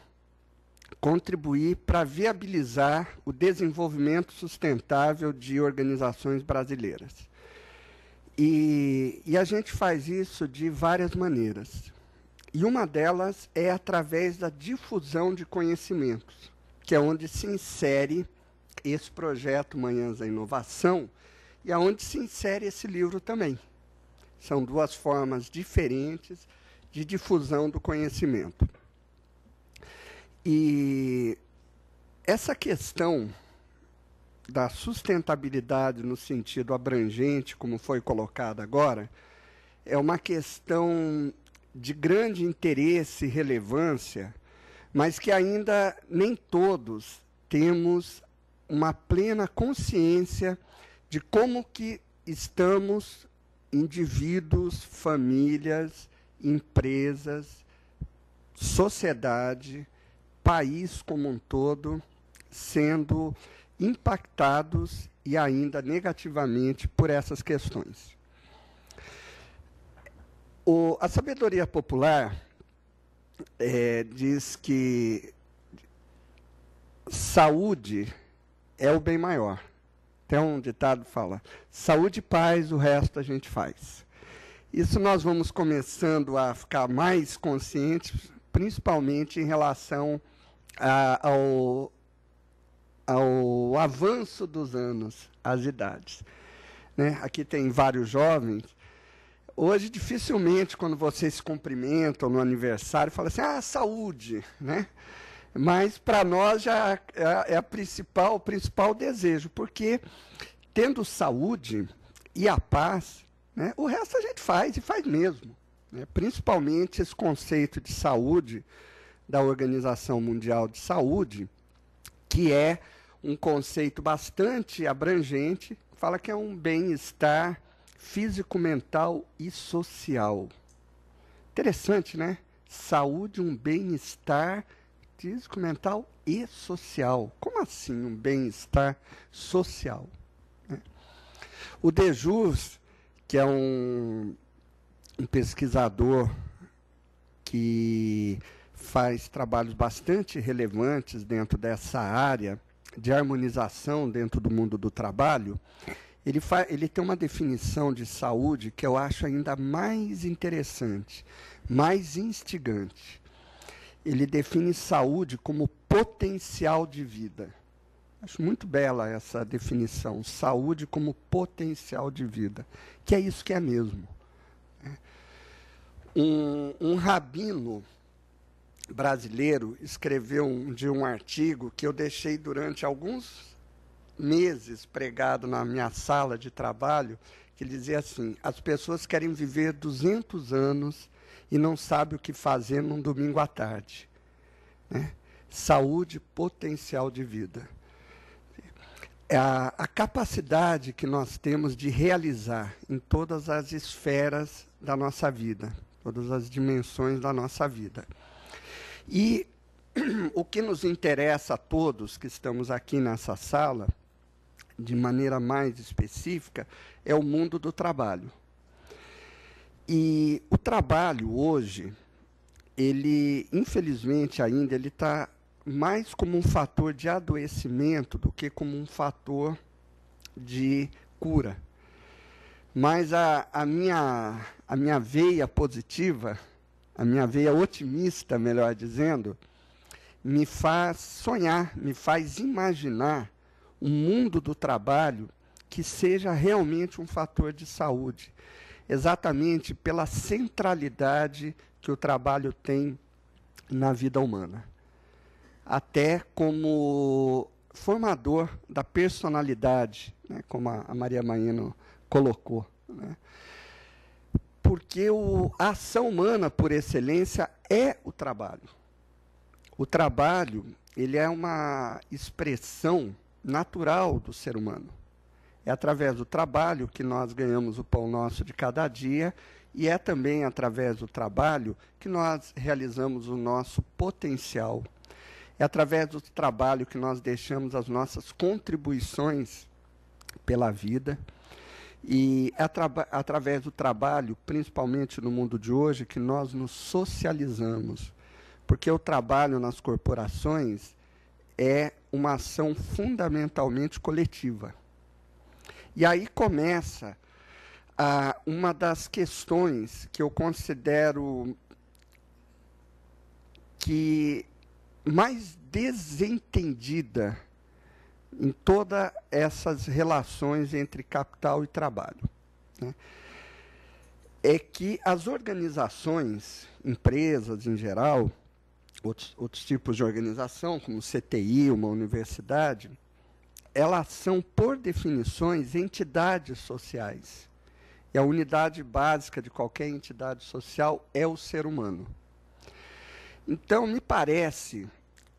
contribuir para viabilizar o desenvolvimento sustentável de organizações brasileiras. E a gente faz isso de várias maneiras. E uma delas é através da difusão de conhecimentos, que é onde se insere esse projeto Manhãs da Inovação e aonde se insere esse livro também. São duas formas diferentes de difusão do conhecimento. E essa questão da sustentabilidade no sentido abrangente, como foi colocado agora, é uma questão de grande interesse e relevância, mas que ainda nem todos temos uma plena consciência de como que estamos, indivíduos, famílias, empresas, sociedade, país como um todo, sendo impactados e ainda negativamente por essas questões. A sabedoria popular diz que saúde é o bem maior. Tem um ditado que fala, saúde e paz, o resto a gente faz. Isso nós vamos começando a ficar mais conscientes, principalmente em relação ao avanço dos anos, as idades. Né? Aqui tem vários jovens. Hoje, dificilmente, quando vocês se cumprimentam no aniversário, falam assim, saúde, né? Mas, para nós, já é o principal desejo, porque, tendo saúde e a paz, né, o resto a gente faz, e faz mesmo. Né? Principalmente esse conceito de saúde da Organização Mundial de Saúde, que é um conceito bastante abrangente, fala que é um bem-estar físico, mental e social. Interessante, né? Saúde, um bem-estar físico, mental e social. Como assim um bem-estar social? O Dejus, que é um pesquisador que faz trabalhos bastante relevantes dentro dessa área de harmonização dentro do mundo do trabalho, ele tem uma definição de saúde que eu acho ainda mais interessante, mais instigante. Ele define saúde como potencial de vida. Acho muito bela essa definição, saúde como potencial de vida, que é isso que é mesmo. Um rabino brasileiro escreveu um artigo que eu deixei durante alguns meses pregado na minha sala de trabalho, que ele dizia assim: as pessoas querem viver 200 anos e não sabem o que fazer num domingo à tarde. Né? Saúde, potencial de vida. A capacidade que nós temos de realizar em todas as esferas da nossa vida, todas as dimensões da nossa vida. E o que nos interessa a todos que estamos aqui nessa sala, de maneira mais específica, é o mundo do trabalho. E o trabalho hoje, ele, infelizmente ainda, ele está mais como um fator de adoecimento do que como um fator de cura. Mas a minha veia positiva, a minha veia otimista, melhor dizendo, me faz sonhar, me faz imaginar um mundo do trabalho que seja realmente um fator de saúde, exatamente pela centralidade que o trabalho tem na vida humana. Até como formador da personalidade, né, como a Maria Maíno colocou. Né? Porque a ação humana, por excelência, é o trabalho. O trabalho, ele é uma expressão natural do ser humano. É através do trabalho que nós ganhamos o pão nosso de cada dia, e é também através do trabalho que nós realizamos o nosso potencial. É através do trabalho que nós deixamos as nossas contribuições pela vida. E é através do trabalho, principalmente no mundo de hoje, que nós nos socializamos. Porque o trabalho nas corporações é uma ação fundamentalmente coletiva. E aí começa uma das questões que eu considero que mais desentendida em todas essas relações entre capital e trabalho. Né? É que as organizações, empresas em geral, outros tipos de organização, como CTI, uma universidade, elas são, por definições, entidades sociais. E a unidade básica de qualquer entidade social é o ser humano. Então, me parece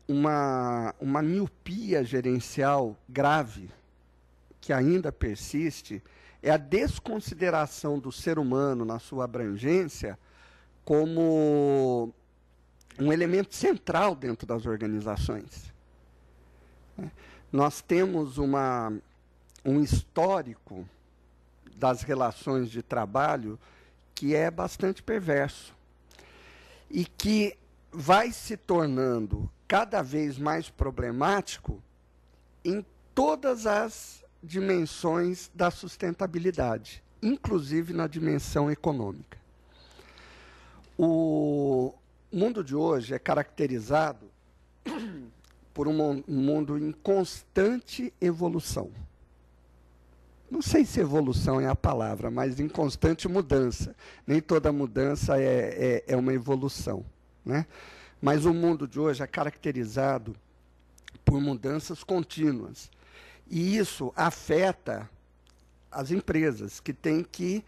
uma miopia gerencial grave, que ainda persiste, é a desconsideração do ser humano na sua abrangência como um elemento central dentro das organizações. Nós temos um histórico das relações de trabalho que é bastante perverso e que vai se tornando cada vez mais problemático em todas as dimensões da sustentabilidade, inclusive na dimensão econômica. O mundo de hoje é caracterizado por um mundo em constante evolução. Não sei se evolução é a palavra, mas em constante mudança. Nem toda mudança é uma evolução. Né? Mas o mundo de hoje é caracterizado por mudanças contínuas. E isso afeta as empresas, que têm que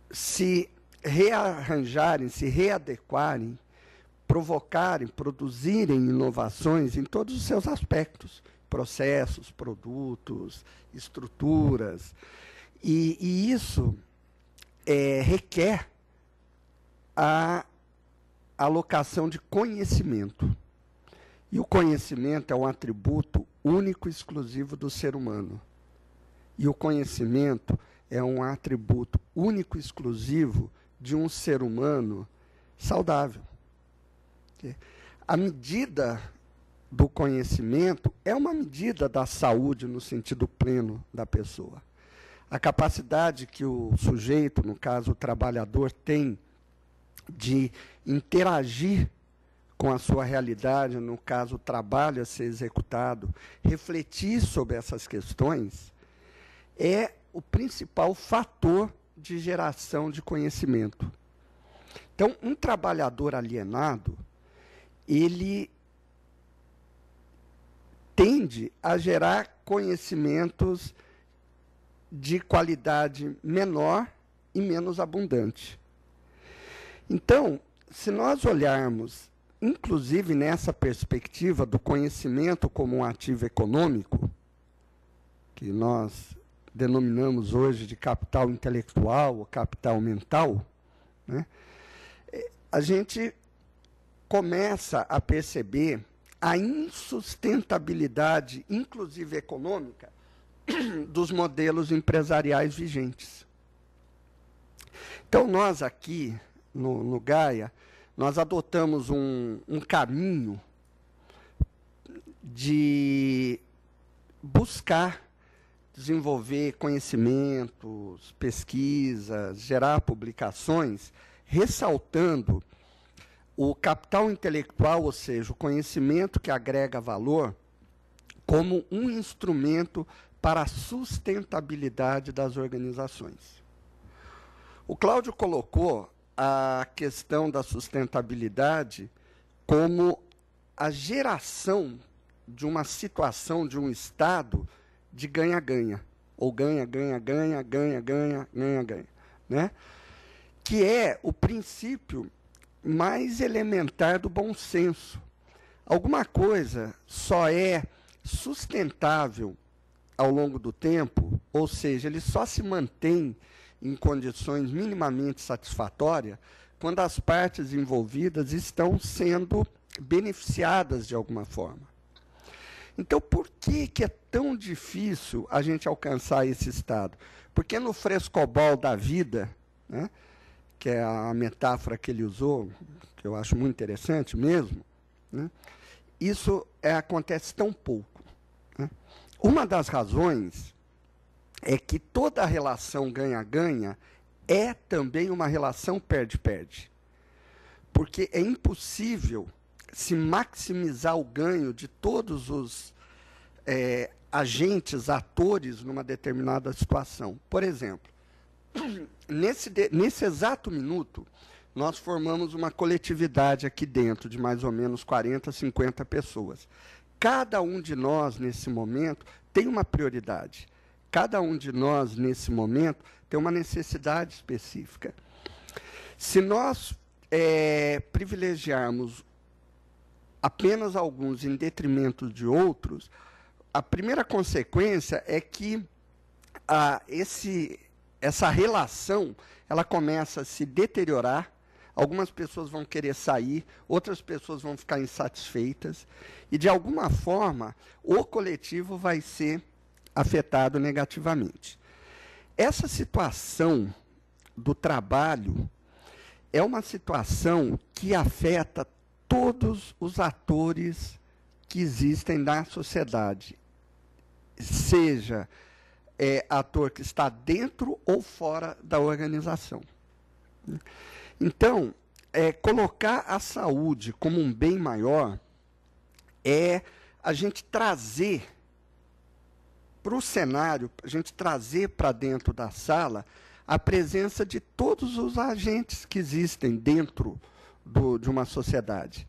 se rearranjarem, se readequarem, provocarem, produzirem inovações em todos os seus aspectos, processos, produtos, estruturas. E isso requer a alocação de conhecimento. E o conhecimento é um atributo único e exclusivo do ser humano. E o conhecimento é um atributo único e exclusivo de um ser humano saudável. A medida do conhecimento é uma medida da saúde no sentido pleno da pessoa. A capacidade que o sujeito, no caso o trabalhador, tem de interagir com a sua realidade, no caso o trabalho a ser executado, refletir sobre essas questões, é o principal fator de geração de conhecimento. Então, um trabalhador alienado, ele tende a gerar conhecimentos de qualidade menor e menos abundante. Então, se nós olharmos, inclusive nessa perspectiva do conhecimento como um ativo econômico, que nós denominamos hoje de capital intelectual ou capital mental, né, a gente começa a perceber a insustentabilidade, inclusive econômica, dos modelos empresariais vigentes. Então, nós aqui, no Gaia, nós adotamos um caminho de buscar desenvolver conhecimentos, pesquisas, gerar publicações, ressaltando o capital intelectual, ou seja, o conhecimento que agrega valor, como um instrumento para a sustentabilidade das organizações. O Cláudio colocou a questão da sustentabilidade como a geração de uma situação, de um estado de ganha-ganha, ou ganha-ganha-ganha, ganha-ganha, ganha-ganha, né? Que é o princípio mais elementar do bom senso. Alguma coisa só é sustentável ao longo do tempo, ou seja, ele só se mantém em condições minimamente satisfatórias quando as partes envolvidas estão sendo beneficiadas de alguma forma. Então, por que é tão difícil a gente alcançar esse estado? Porque no frescobol da vida, né, que é a metáfora que ele usou, que eu acho muito interessante mesmo, né, isso acontece tão pouco. Né? Uma das razões é que toda relação ganha-ganha é também uma relação perde-perde. Porque é impossível se maximizar o ganho de todos os agentes, atores, numa determinada situação. Por exemplo, nesse exato minuto, nós formamos uma coletividade aqui dentro de mais ou menos 40, 50 pessoas. Cada um de nós, nesse momento, tem uma prioridade. Cada um de nós, nesse momento, tem uma necessidade específica. Se nós privilegiarmos apenas alguns em detrimento de outros, a primeira consequência é que essa relação ela começa a se deteriorar, algumas pessoas vão querer sair, outras pessoas vão ficar insatisfeitas, e, de alguma forma, o coletivo vai ser afetado negativamente. Essa situação do trabalho é uma situação que afeta todos os atores que existem na sociedade, seja ator que está dentro ou fora da organização. Então, colocar a saúde como um bem maior é a gente trazer para o cenário, a gente trazer para dentro da sala a presença de todos os agentes que existem dentro de uma sociedade.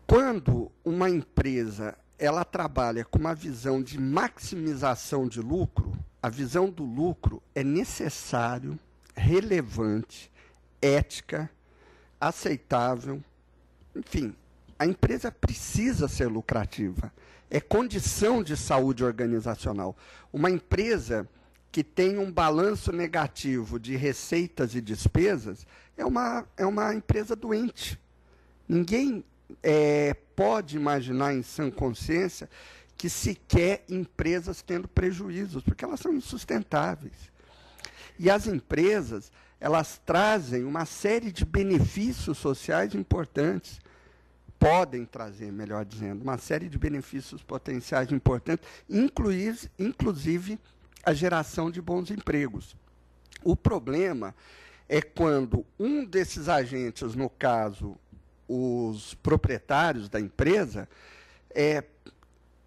Quando uma empresa ela trabalha com uma visão de maximização de lucro, a visão do lucro é necessário, relevante, ética, aceitável, enfim, a empresa precisa ser lucrativa. É condição de saúde organizacional. Uma empresa que tem um balanço negativo de receitas e despesas é uma empresa doente. Ninguém pode imaginar em sã consciência que se quer empresas tendo prejuízos, porque elas são insustentáveis. E as empresas, elas trazem uma série de benefícios sociais importantes, podem trazer, melhor dizendo, uma série de benefícios potenciais importantes, inclusive a geração de bons empregos. O problema é quando um desses agentes, no caso, os proprietários da empresa,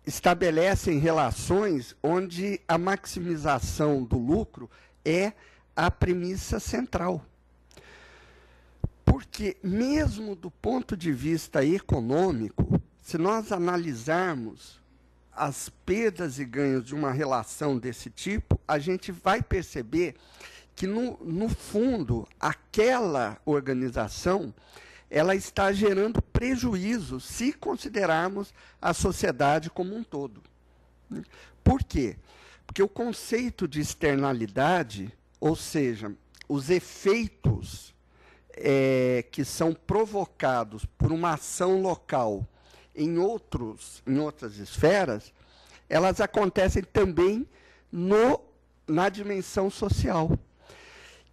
estabelecem relações onde a maximização do lucro é a premissa central. Porque, mesmo do ponto de vista econômico, se nós analisarmos as perdas e ganhos de uma relação desse tipo, a gente vai perceber que, no fundo, aquela organização ela está gerando prejuízo se considerarmos a sociedade como um todo. Por quê? Porque o conceito de externalidade, ou seja, os efeitos que são provocados por uma ação local em outras esferas, elas acontecem também na dimensão social.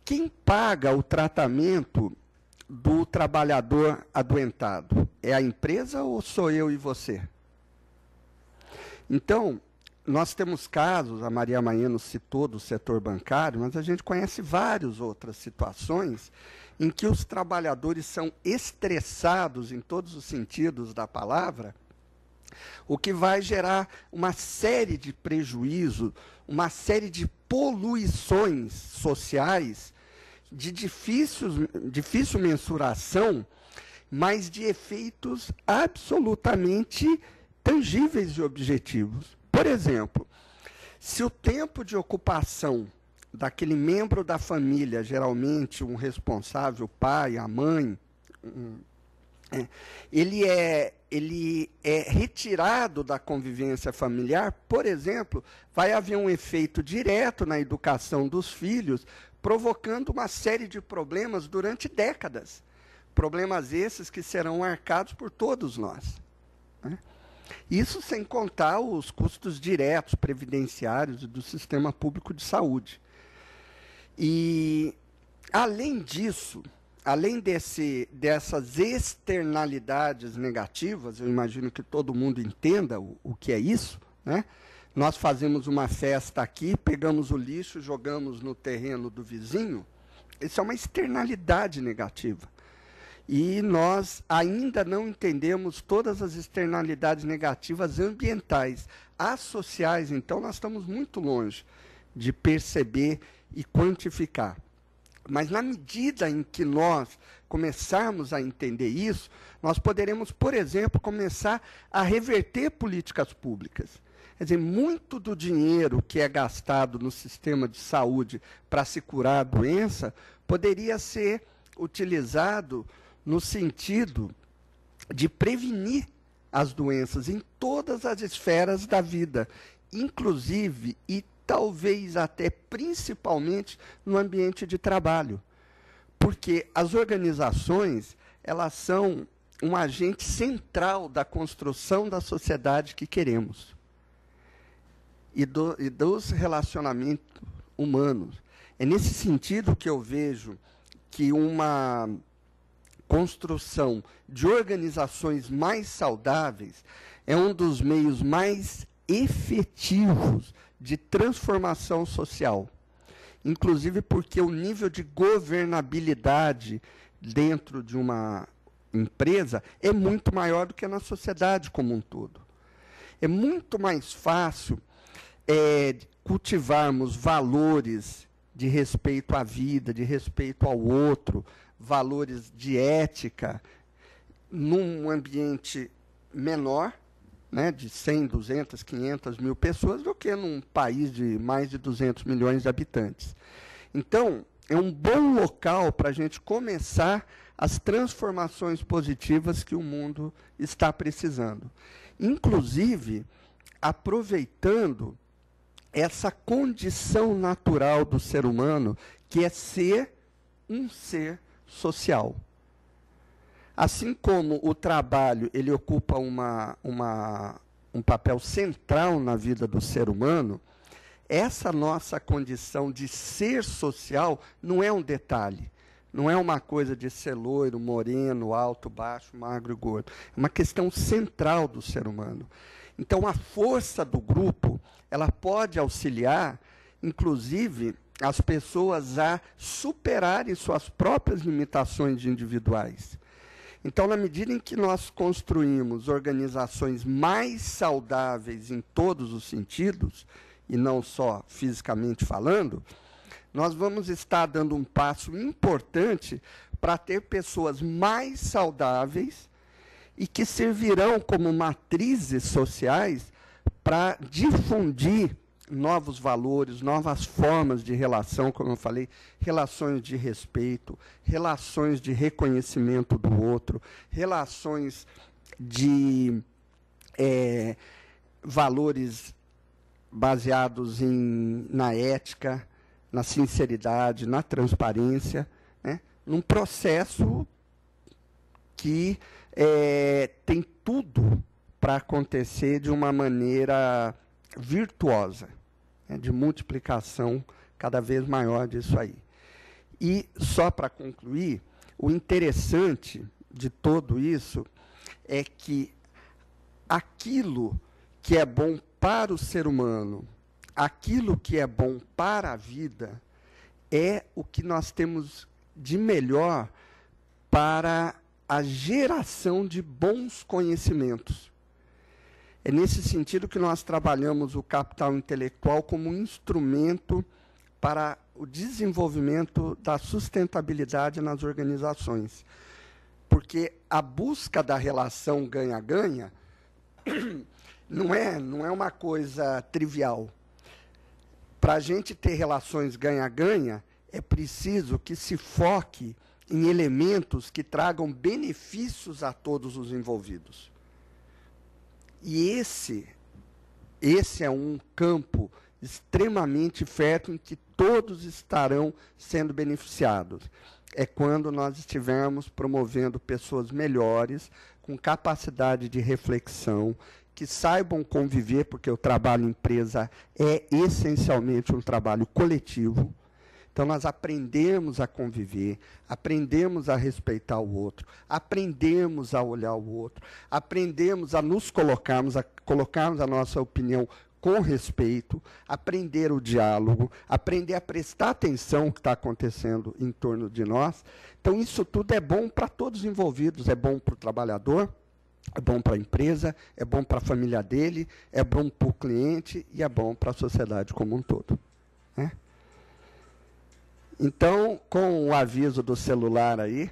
Quem paga o tratamento do trabalhador adoentado? É a empresa ou sou eu e você? Então, nós temos casos, a Maria Maeno citou do setor bancário, mas a gente conhece várias outras situações em que os trabalhadores são estressados em todos os sentidos da palavra, o que vai gerar uma série de prejuízos, uma série de poluições sociais de difícil mensuração, mas de efeitos absolutamente tangíveis e objetivos. Por exemplo, se o tempo de ocupação daquele membro da família, geralmente um responsável, o pai, a mãe, ele é retirado da convivência familiar, por exemplo, vai haver um efeito direto na educação dos filhos, provocando uma série de problemas durante décadas. Problemas esses que serão arcados por todos nós. Isso sem contar os custos diretos, previdenciários do sistema público de saúde. E, além disso, além dessas externalidades negativas, eu imagino que todo mundo entenda o que é isso, né? Nós fazemos uma festa aqui, pegamos o lixo, jogamos no terreno do vizinho, isso é uma externalidade negativa. E nós ainda não entendemos todas as externalidades negativas ambientais. As sociais, então, nós estamos muito longe de perceber e quantificar. Mas, na medida em que nós começarmos a entender isso, nós poderemos, por exemplo, começar a reverter políticas públicas. Quer dizer, muito do dinheiro que é gastado no sistema de saúde para se curar a doença poderia ser utilizado no sentido de prevenir as doenças em todas as esferas da vida, inclusive e talvez até principalmente no ambiente de trabalho. Porque as organizações, elas são um agente central da construção da sociedade que queremos. E dos relacionamentos humanos. É nesse sentido que eu vejo que uma construção de organizações mais saudáveis é um dos meios mais efetivos de transformação social. Inclusive porque o nível de governabilidade dentro de uma empresa é muito maior do que na sociedade como um todo. É muito mais fácil cultivarmos valores de respeito à vida, de respeito ao outro, valores de ética, num ambiente menor, né, de 100, 200, 500 mil pessoas, do que num país de mais de 200 milhões de habitantes. Então, é um bom local para a gente começar as transformações positivas que o mundo está precisando. Inclusive, aproveitando essa condição natural do ser humano, que é ser um ser social. Assim como o trabalho ele ocupa uma um papel central na vida do ser humano, essa nossa condição de ser social não é um detalhe. Não é uma coisa de ser loiro, moreno, alto, baixo, magro e gordo. É uma questão central do ser humano. Então, a força do grupo, ela pode auxiliar, inclusive, as pessoas a superarem suas próprias limitações individuais. Então, na medida em que nós construímos organizações mais saudáveis em todos os sentidos, e não só fisicamente falando, nós vamos estar dando um passo importante para ter pessoas mais saudáveis e que servirão como matrizes sociais para difundir novos valores, novas formas de relação, como eu falei, relações de respeito, relações de reconhecimento do outro, relações de valores baseados na ética, na sinceridade, na transparência, né? Num processo que tem tudo para acontecer de uma maneira virtuosa, né? De multiplicação cada vez maior disso aí. E, só para concluir, o interessante de tudo isso é que aquilo que é bom para o ser humano, aquilo que é bom para a vida, é o que nós temos de melhor para a geração de bons conhecimentos. É nesse sentido que nós trabalhamos o capital intelectual como um instrumento para o desenvolvimento da sustentabilidade nas organizações. Porque a busca da relação ganha-ganha não é uma coisa trivial. Para a gente ter relações ganha-ganha, é preciso que se foque em elementos que tragam benefícios a todos os envolvidos. E esse é um campo extremamente fértil em que todos estarão sendo beneficiados. É quando nós estivermos promovendo pessoas melhores, com capacidade de reflexão, que saibam conviver, porque o trabalho em empresa é essencialmente um trabalho coletivo. Então, nós aprendemos a conviver, aprendemos a respeitar o outro, aprendemos a olhar o outro, aprendemos a nos colocarmos a nossa opinião com respeito, aprender o diálogo, aprender a prestar atenção no que está acontecendo em torno de nós. Então, isso tudo é bom para todos os envolvidos, é bom para o trabalhador, é bom para a empresa, é bom para a família dele, é bom para o cliente e é bom para a sociedade como um todo, né? Então, com o aviso do celular aí,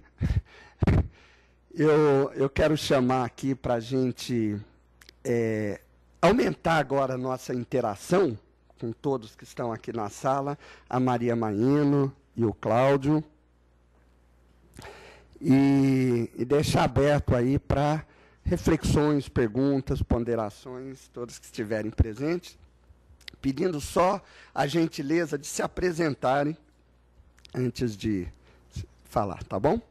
eu quero chamar aqui para a gente aumentar agora a nossa interação com todos que estão aqui na sala, a Maria Maino e o Cláudio, e deixar aberto aí para reflexões, perguntas, ponderações, todos que estiverem presentes, pedindo só a gentileza de se apresentarem antes de falar, tá bom?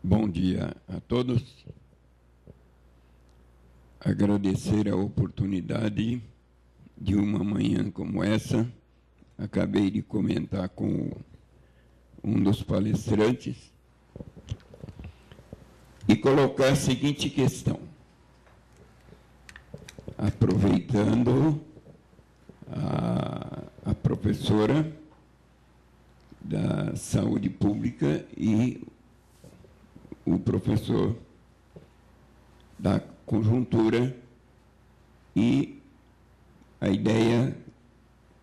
Bom dia a todos. Agradecer a oportunidade de uma manhã como essa. Acabei de comentar com um dos palestrantes e colocar a seguinte questão. Aproveitando a professora da saúde pública e o professor da conjuntura e a ideia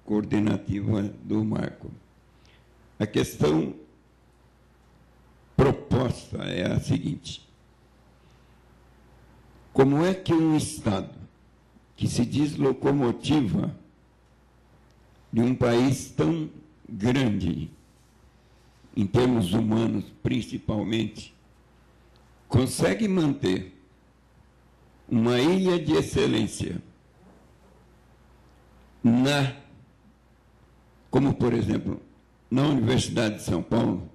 coordenativa do marco. A questão proposta é a seguinte: como é que um Estado que se diz locomotiva de um país tão grande, em termos humanos principalmente, consegue manter uma ilha de excelência como, por exemplo, na Universidade de São Paulo,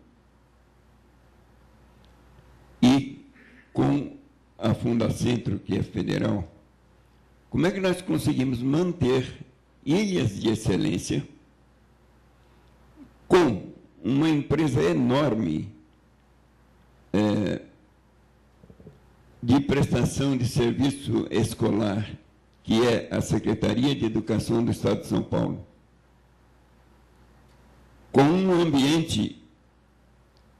e com a Fundacentro, que é federal, como é que nós conseguimos manter ilhas de excelência com uma empresa enorme de prestação de serviço escolar, que é a Secretaria de Educação do Estado de São Paulo, com um ambiente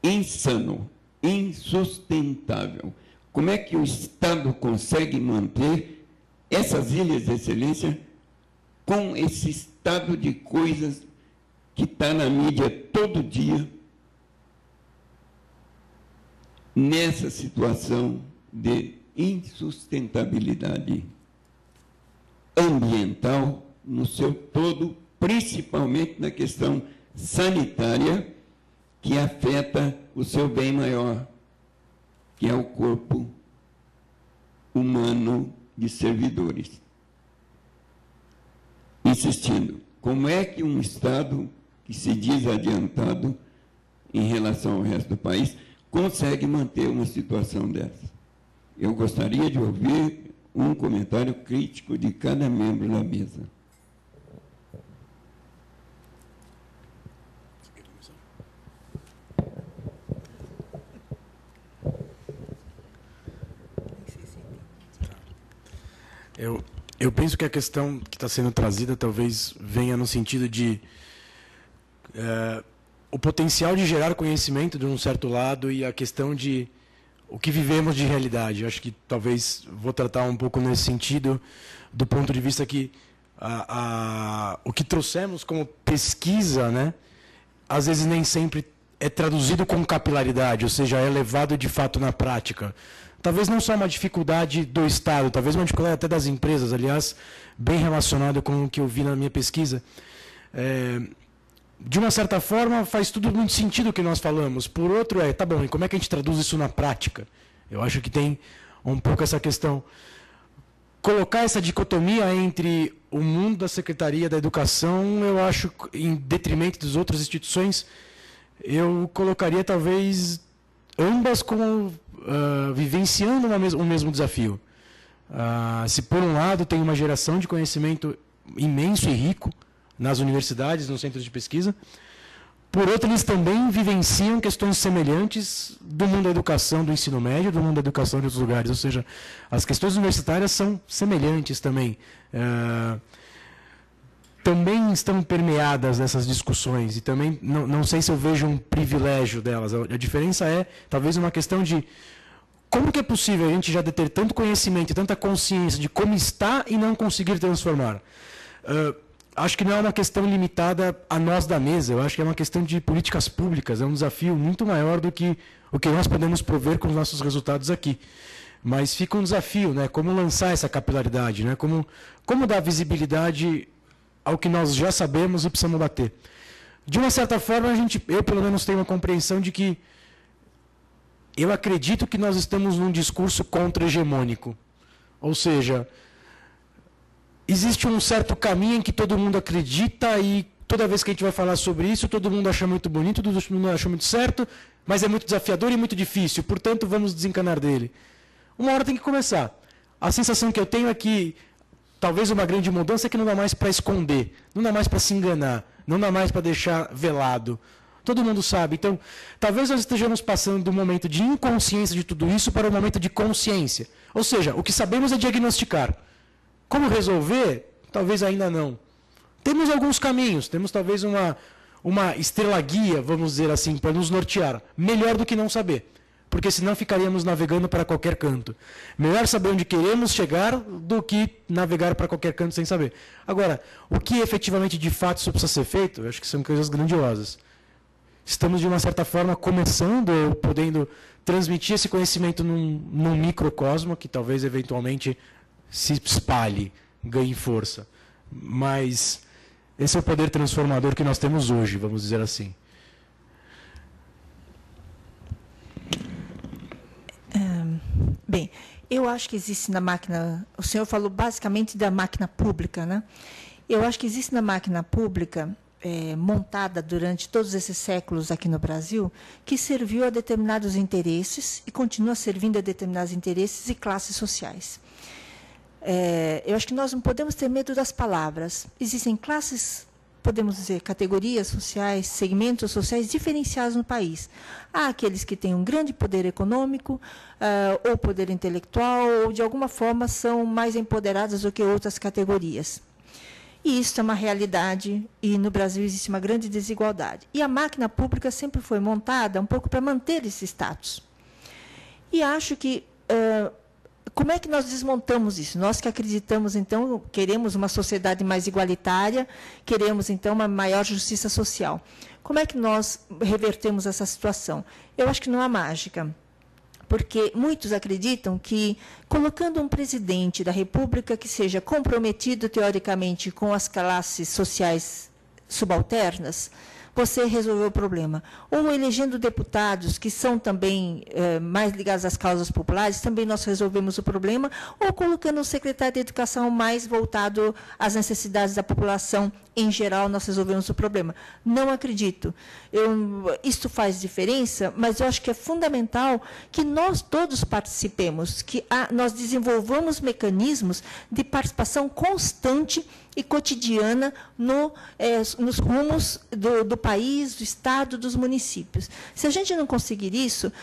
insano, insustentável? Como é que o Estado consegue manter essas ilhas de excelência com esse estado de coisas que está na mídia todo dia, nessa situação de insustentabilidade ambiental no seu todo, principalmente na questão sanitária, que afeta o seu bem maior, que é o corpo humano de servidores? Insistindo, como é que um Estado que se diz adiantado em relação ao resto do país consegue manter uma situação dessa? Eu gostaria de ouvir um comentário crítico de cada membro da mesa. Eu penso que a questão que está sendo trazida talvez venha no sentido de o potencial de gerar conhecimento de um certo lado e a questão de o que vivemos de realidade. Eu acho que talvez vou tratar um pouco nesse sentido, do ponto de vista que o que trouxemos como pesquisa, né, às vezes nem sempre é traduzido com capilaridade, ou seja, é levado de fato na prática. Talvez não só uma dificuldade do Estado, talvez uma dificuldade até das empresas, aliás, bem relacionado com o que eu vi na minha pesquisa. De uma certa forma, faz tudo muito sentido o que nós falamos. Por outro, tá bom, e como é que a gente traduz isso na prática? Eu acho que tem um pouco essa questão. Colocar essa dicotomia entre o mundo da Secretaria da Educação, eu acho, em detrimento das outras instituições, eu colocaria talvez ambas como vivenciando o mesmo desafio. Se por um lado tem uma geração de conhecimento imenso e rico nas universidades, nos centros de pesquisa, por outro, eles também vivenciam questões semelhantes do mundo da educação, do ensino médio, do mundo da educação de outros lugares. Ou seja, as questões universitárias são semelhantes também. Também estão permeadas nessas discussões, e também não sei se eu vejo um privilégio delas. A diferença é, talvez, uma questão de como que é possível a gente já ter tanto conhecimento e tanta consciência de como está e não conseguir transformar. Acho que não é uma questão limitada a nós da mesa, eu acho que é uma questão de políticas públicas, é um desafio muito maior do que o que nós podemos prover com os nossos resultados aqui. Mas fica um desafio, né? Como lançar essa capilaridade, né? Como dar visibilidade ao que nós já sabemos e precisamos bater. De uma certa forma, eu pelo menos tenho uma compreensão de que eu acredito que nós estamos num discurso contra-hegemônico. Ou seja, existe um certo caminho em que todo mundo acredita e toda vez que a gente vai falar sobre isso, todo mundo acha muito bonito, todo mundo acha muito certo, mas é muito desafiador e muito difícil, portanto, vamos desencanar dele. Uma hora tem que começar. A sensação que eu tenho é que talvez uma grande mudança é que não dá mais para esconder, não dá mais para se enganar, não dá mais para deixar velado. Todo mundo sabe. Então, talvez nós estejamos passando do momento de inconsciência de tudo isso para o momento de consciência. Ou seja, o que sabemos é diagnosticar. Como resolver? Talvez ainda não. Temos alguns caminhos, temos talvez uma estrela-guia, vamos dizer assim, para nos nortear. Melhor do que não saber. Porque senão ficaríamos navegando para qualquer canto. Melhor saber onde queremos chegar do que navegar para qualquer canto sem saber. Agora, o que efetivamente, de fato, isso precisa ser feito, eu acho que são coisas grandiosas. Estamos, de uma certa forma, começando ou podendo transmitir esse conhecimento num microcosmo, que talvez, eventualmente, se espalhe, ganhe força. Mas Esse é o poder transformador que nós temos hoje, vamos dizer assim. Bem, eu acho que existe na máquina... O senhor falou basicamente da máquina pública, né? Eu acho que existe na máquina pública, montada durante todos esses séculos aqui no Brasil, que serviu a determinados interesses e continua servindo a determinados interesses e classes sociais. Eu acho que nós não podemos ter medo das palavras. Existem classes, podemos dizer, categorias sociais, segmentos sociais diferenciados no país. Há aqueles que têm um grande poder econômico, ou poder intelectual, ou, de alguma forma, são mais empoderados do que outras categorias. E isso é uma realidade, e no Brasil existe uma grande desigualdade. E a máquina pública sempre foi montada um pouco para manter esse status. E acho que... como é que nós desmontamos isso? Nós que acreditamos, então, queremos uma sociedade mais igualitária, queremos, então, uma maior justiça social. Como é que nós revertemos essa situação? Eu acho que não há mágica, porque muitos acreditam que, colocando um presidente da República que seja comprometido, teoricamente, com as classes sociais subalternas, você resolveu o problema. Ou elegendo deputados que são também mais ligados às causas populares, também nós resolvemos o problema, ou colocando um secretário de Educação mais voltado às necessidades da população em geral, nós resolvemos o problema. Não acredito. Isso faz diferença, mas eu acho que é fundamental que nós todos participemos, que nós desenvolvamos mecanismos de participação constante e cotidiana nos rumos do país, do Estado, dos municípios. Se a gente não conseguir isso,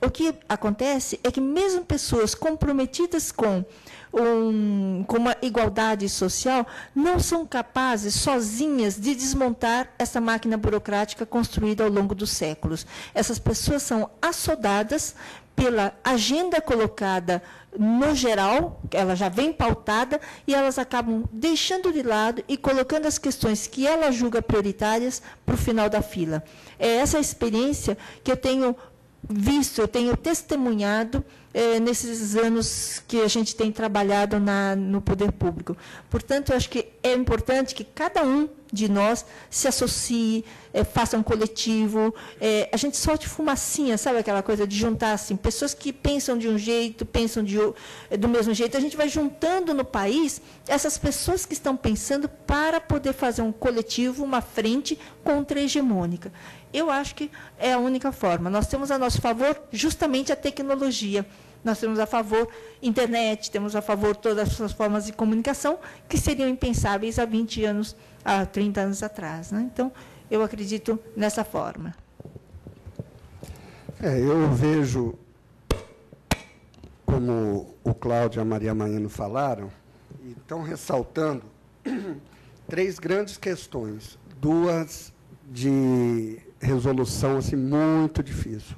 o que acontece é que mesmo pessoas comprometidas com uma igualdade social não são capazes, sozinhas, de desmontar essa máquina burocrática construída ao longo dos séculos. Essas pessoas são assodadas pela agenda colocada no geral, ela já vem pautada, e elas acabam deixando de lado e colocando as questões que ela julga prioritárias para o final da fila. É essa a experiência que eu tenho visto, eu tenho testemunhado nesses anos que a gente tem trabalhado no poder público. Portanto, eu acho que é importante que cada um de nós se associe, faça um coletivo, a gente solte fumacinha, sabe aquela coisa de juntar assim, pessoas que pensam de um jeito, pensam do mesmo jeito, a gente vai juntando no país essas pessoas que estão pensando para poder fazer um coletivo, uma frente contra-hegemônica. Eu acho que é a única forma. Nós temos a nosso favor justamente a tecnologia. Nós temos a favor internet, temos a favor todas as formas de comunicação que seriam impensáveis há 20 anos, há 30 anos atrás, né? Então, eu acredito nessa forma. Eu vejo, como o Cláudio e a Maria Maíno falaram, e estão ressaltando 3 grandes questões, 2 de resolução assim, muito difícil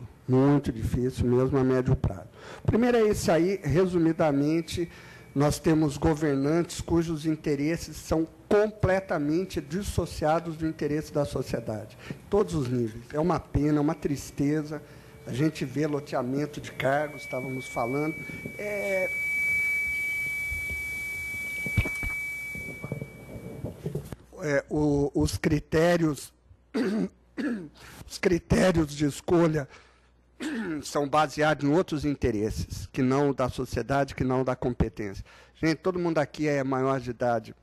mesmo a médio prazo. O primeiro é esse aí, resumidamente, nós temos governantes cujos interesses são completamente dissociados do interesse da sociedade, em todos os níveis. É uma pena, é uma tristeza, a gente vê loteamento de cargos, estávamos falando, os critérios de escolha são baseados em outros interesses, que não da sociedade, que não da competência. Gente, todo mundo aqui é maior de idade.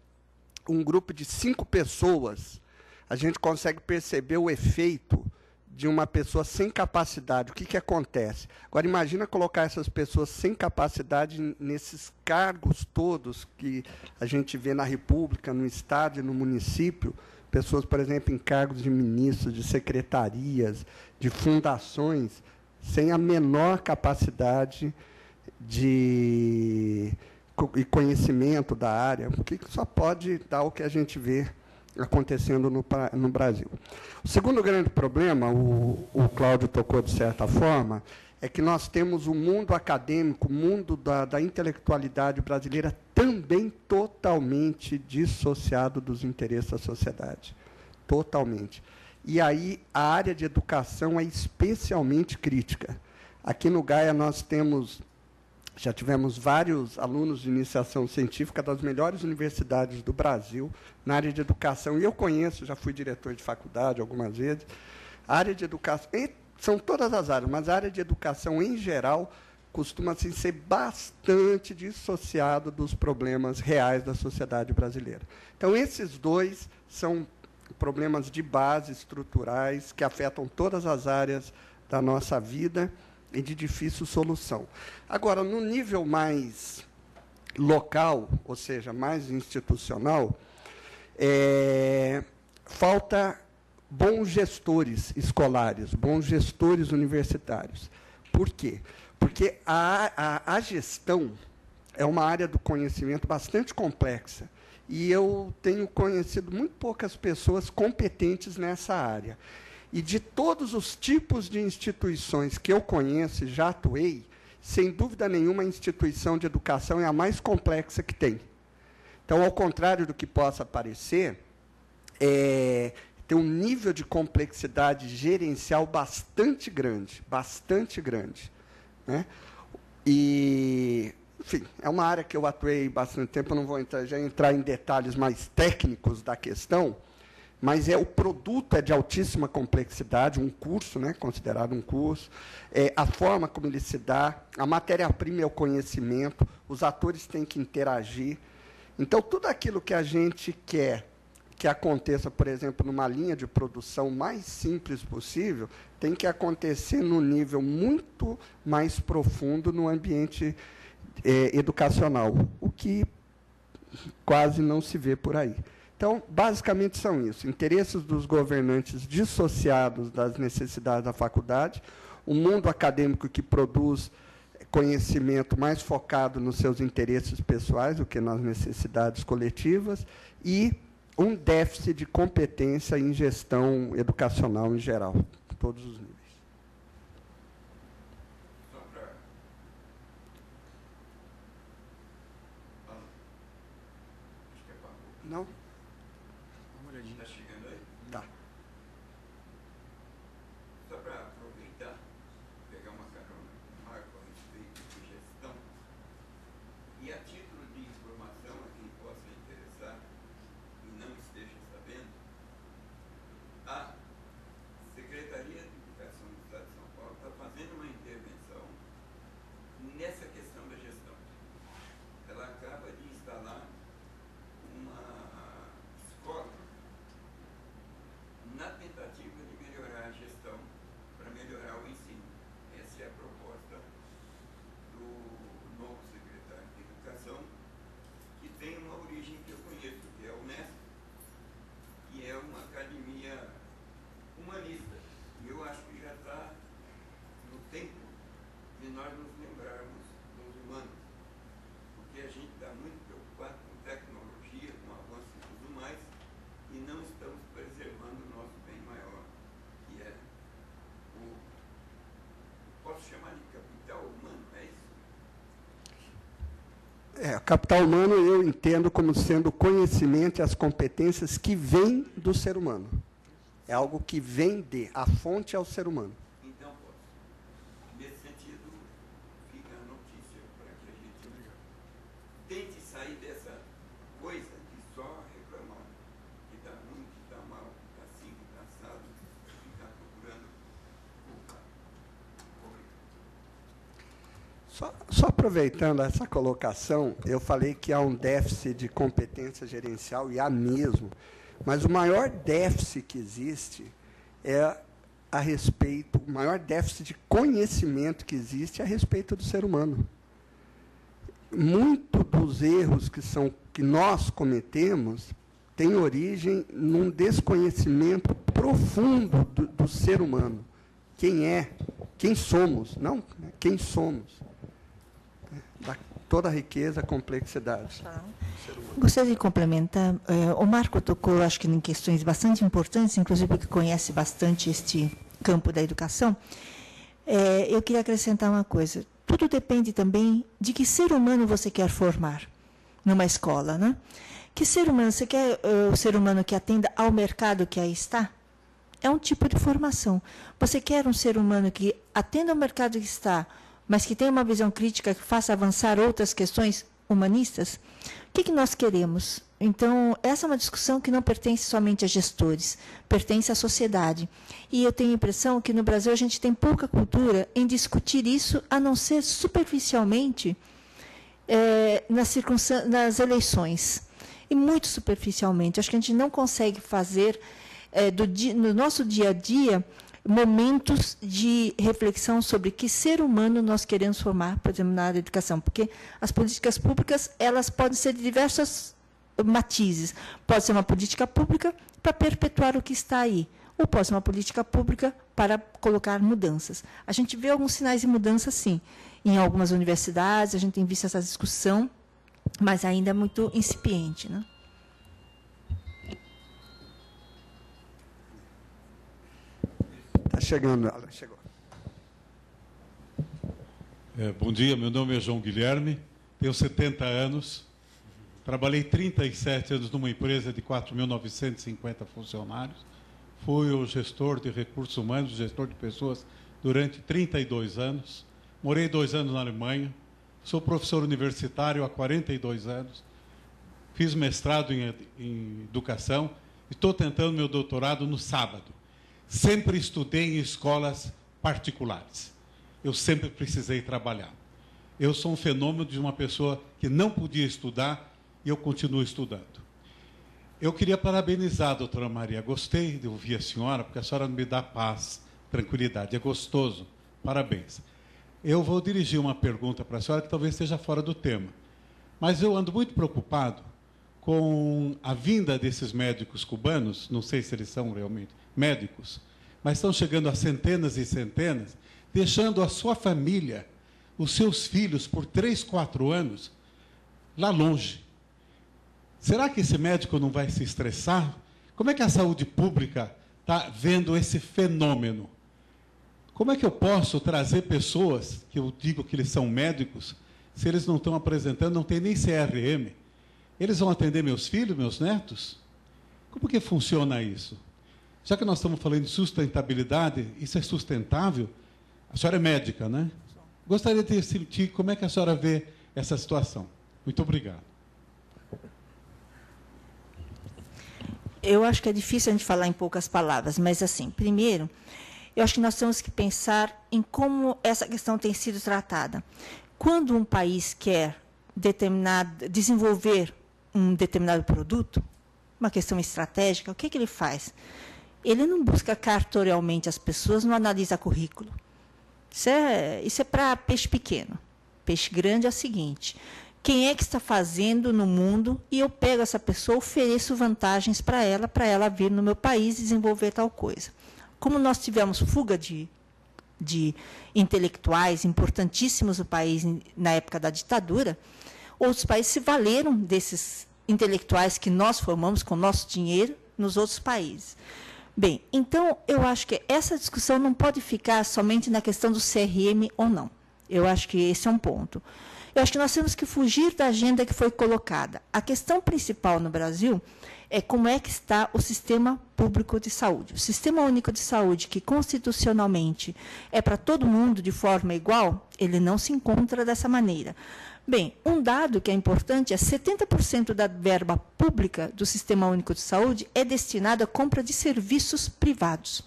Um grupo de 5 pessoas, a gente consegue perceber o efeito de uma pessoa sem capacidade. O que acontece? Agora, imagina colocar essas pessoas sem capacidade nesses cargos todos que a gente vê na República, no Estado e no município, pessoas, por exemplo, em cargos de ministros, de secretarias, de fundações, sem a menor capacidade e conhecimento da área, porque só pode dar o que a gente vê acontecendo no Brasil. O segundo grande problema, o Cláudio tocou de certa forma, é que nós temos o mundo acadêmico, o mundo da intelectualidade brasileira também totalmente dissociado dos interesses da sociedade. Totalmente. E aí a área de educação é especialmente crítica. Aqui no Gaia nós temos Já tivemos vários alunos de iniciação científica das melhores universidades do Brasil na área de educação. E eu conheço, já fui diretor de faculdade algumas vezes. A área de educação, são todas as áreas, mas a área de educação, em geral, costuma assim, ser bastante dissociado dos problemas reais da sociedade brasileira. Então, esses dois são problemas de base, estruturais, que afetam todas as áreas da nossa vida e de difícil solução. Agora, no nível mais local, ou seja, mais institucional, falta bons gestores escolares, bons gestores universitários. Por quê? Porque a gestão é uma área do conhecimento bastante complexa, e eu tenho conhecido muito poucas pessoas competentes nessa área. E de todos os tipos de instituições que eu conheço e já atuei, sem dúvida nenhuma, a instituição de educação é a mais complexa que tem. Então, ao contrário do que possa parecer, tem um nível de complexidade gerencial bastante grande, né? E, enfim, é uma área que eu atuei bastante tempo, eu não vou entrar em detalhes mais técnicos da questão, mas o produto é de altíssima complexidade, um curso, né, considerado um curso, a forma como ele se dá, a matéria-prima é o conhecimento, os atores têm que interagir. Então, tudo aquilo que a gente quer que aconteça, por exemplo, numa linha de produção mais simples possível, tem que acontecer num nível muito mais profundo no ambiente educacional, o que quase não se vê por aí. Então, basicamente, são isso. Interesses dos governantes dissociados das necessidades da faculdade, um mundo acadêmico que produz conhecimento mais focado nos seus interesses pessoais do que nas necessidades coletivas, e um déficit de competência em gestão educacional em geral, em todos os níveis. Não? Uma olhadinha. Está chegando aí? Tá. Só para aproveitar, pegar uma carona, Marco, a respeito de gestão, e a título de informação a quem possa interessar e não esteja sabendo, a Secretaria de Educação do Estado de São Paulo está fazendo uma intervenção nessa questão da gestão. Ela acaba de instalar uma escola na tentativa de melhorar a gestão para melhorar o ensino. Essa é a proposta do novo secretário de Educação, que tem uma origem que eu conheço, que é a Unesp, que é uma academia humanista. E eu acho que já está no tempo de nós nos lembrarmos dos humanos, porque a gente está muito preocupado com tecnologia, com avanço e tudo mais, e não estamos preservando o nosso bem maior, que é posso chamar de capital humano, é isso? Capital humano eu entendo como sendo o conhecimento e as competências que vêm do ser humano. É algo que vem a fonte é o ser humano. Então, posso. Nesse sentido, fica a notícia para que a gente tente sair dessa coisa de só reclamar que está ruim, que está mal, que está assim, que está assado, ficar procurando culpar. Obrigado. Só aproveitando essa colocação, eu falei que há um déficit de competência gerencial, e há mesmo, mas o maior déficit que existe é o maior déficit de conhecimento que existe é a respeito do ser humano. Muito dos erros que nós cometemos tem origem num desconhecimento profundo do ser humano. Quem somos, não quem somos. Toda a riqueza, a complexidade. Gostaria de complementar. O Marco tocou, acho que, em questões bastante importantes, inclusive porque conhece bastante este campo da educação. Eu queria acrescentar uma coisa. Tudo depende também de que ser humano você quer formar numa escola, né? Que ser humano, você quer o ser humano que atenda ao mercado que aí está? É um tipo de formação. Você quer um ser humano que atenda ao mercado que está mas que tenha uma visão crítica que faça avançar outras questões humanistas? O que nós queremos? Então, essa é uma discussão que não pertence somente a gestores, pertence à sociedade. E eu tenho a impressão que no Brasil a gente tem pouca cultura em discutir isso, a não ser superficialmente nas eleições. E muito superficialmente. Acho que a gente não consegue fazer, no nosso dia a dia, momentos de reflexão sobre que ser humano nós queremos formar, por exemplo, na área da educação. Porque as políticas públicas, elas podem ser de diversos matizes. Pode ser uma política pública para perpetuar o que está aí, ou pode ser uma política pública para colocar mudanças. A gente vê alguns sinais de mudança, sim. Em algumas universidades, a gente tem visto essa discussão, mas ainda é muito incipiente, né? Está chegando, ela chegou. Bom dia, meu nome é João Guilherme, tenho 70 anos, trabalhei 37 anos numa empresa de 4.950 funcionários, fui o gestor de recursos humanos, gestor de pessoas durante 32 anos, morei 2 anos na Alemanha, sou professor universitário há 42 anos, fiz mestrado em educação e estou tentando meu doutorado no sábado. Sempre estudei em escolas particulares. Eu sempre precisei trabalhar. Eu sou um fenômeno de uma pessoa que não podia estudar e eu continuo estudando. Eu queria parabenizar a doutora Maria. Gostei de ouvir a senhora, porque a senhora me dá paz, tranquilidade. É gostoso. Parabéns. Eu vou dirigir uma pergunta para a senhora que talvez esteja fora do tema. Mas eu ando muito preocupado com a vinda desses médicos cubanos, não sei se eles são realmente médicos, mas estão chegando a centenas e centenas, deixando a sua família, os seus filhos, por 3, 4 anos, lá longe. Será que esse médico não vai se estressar? Como é que a saúde pública está vendo esse fenômeno? Como é que eu posso trazer pessoas, que eu digo que eles são médicos, se eles não estão apresentando, não tem nem CRM? Eles vão atender meus filhos, meus netos? Como que funciona isso? Já que nós estamos falando de sustentabilidade, isso é sustentável? A senhora é médica, né? Gostaria de sentir como é que a senhora vê essa situação. Muito obrigado. Eu acho que é difícil a gente falar em poucas palavras, mas, assim, primeiro, eu acho que nós temos que pensar em como essa questão tem sido tratada. Quando um país quer desenvolver um determinado produto, uma questão estratégica, o que ele faz? Ele não busca cartorialmente as pessoas, não analisa currículo. Isso é para peixe pequeno. Peixe grande é o seguinte: quem é que está fazendo no mundo e eu pego essa pessoa, ofereço vantagens para ela vir no meu país e desenvolver tal coisa. Como nós tivemos fuga de intelectuais importantíssimos no país na época da ditadura, outros países se valeram desses intelectuais que nós formamos com nosso dinheiro nos outros países. Bem, então, eu acho que essa discussão não pode ficar somente na questão do CRM ou não. Eu acho que esse é um ponto. Eu acho que nós temos que fugir da agenda que foi colocada. A questão principal no Brasil é como é que está o sistema público de saúde. O Sistema Único de Saúde, que constitucionalmente é para todo mundo de forma igual, ele não se encontra dessa maneira. Bem, um dado que é importante é 70% da verba pública do Sistema Único de Saúde é destinada à compra de serviços privados.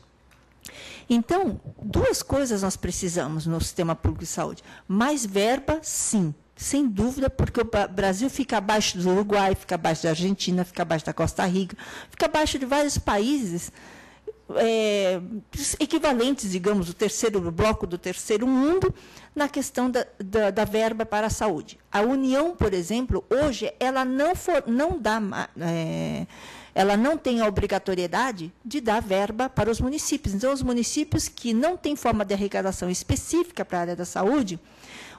Então, 2 coisas nós precisamos no Sistema Público de Saúde. Mais verba, sim, sem dúvida, porque o Brasil fica abaixo do Uruguai, fica abaixo da Argentina, fica abaixo da Costa Rica, fica abaixo de vários países equivalentes, digamos, do bloco do terceiro mundo, na questão da verba para a saúde. A União, por exemplo, hoje, ela não tem a obrigatoriedade de dar verba para os municípios. Então, os municípios que não têm forma de arrecadação específica para a área da saúde,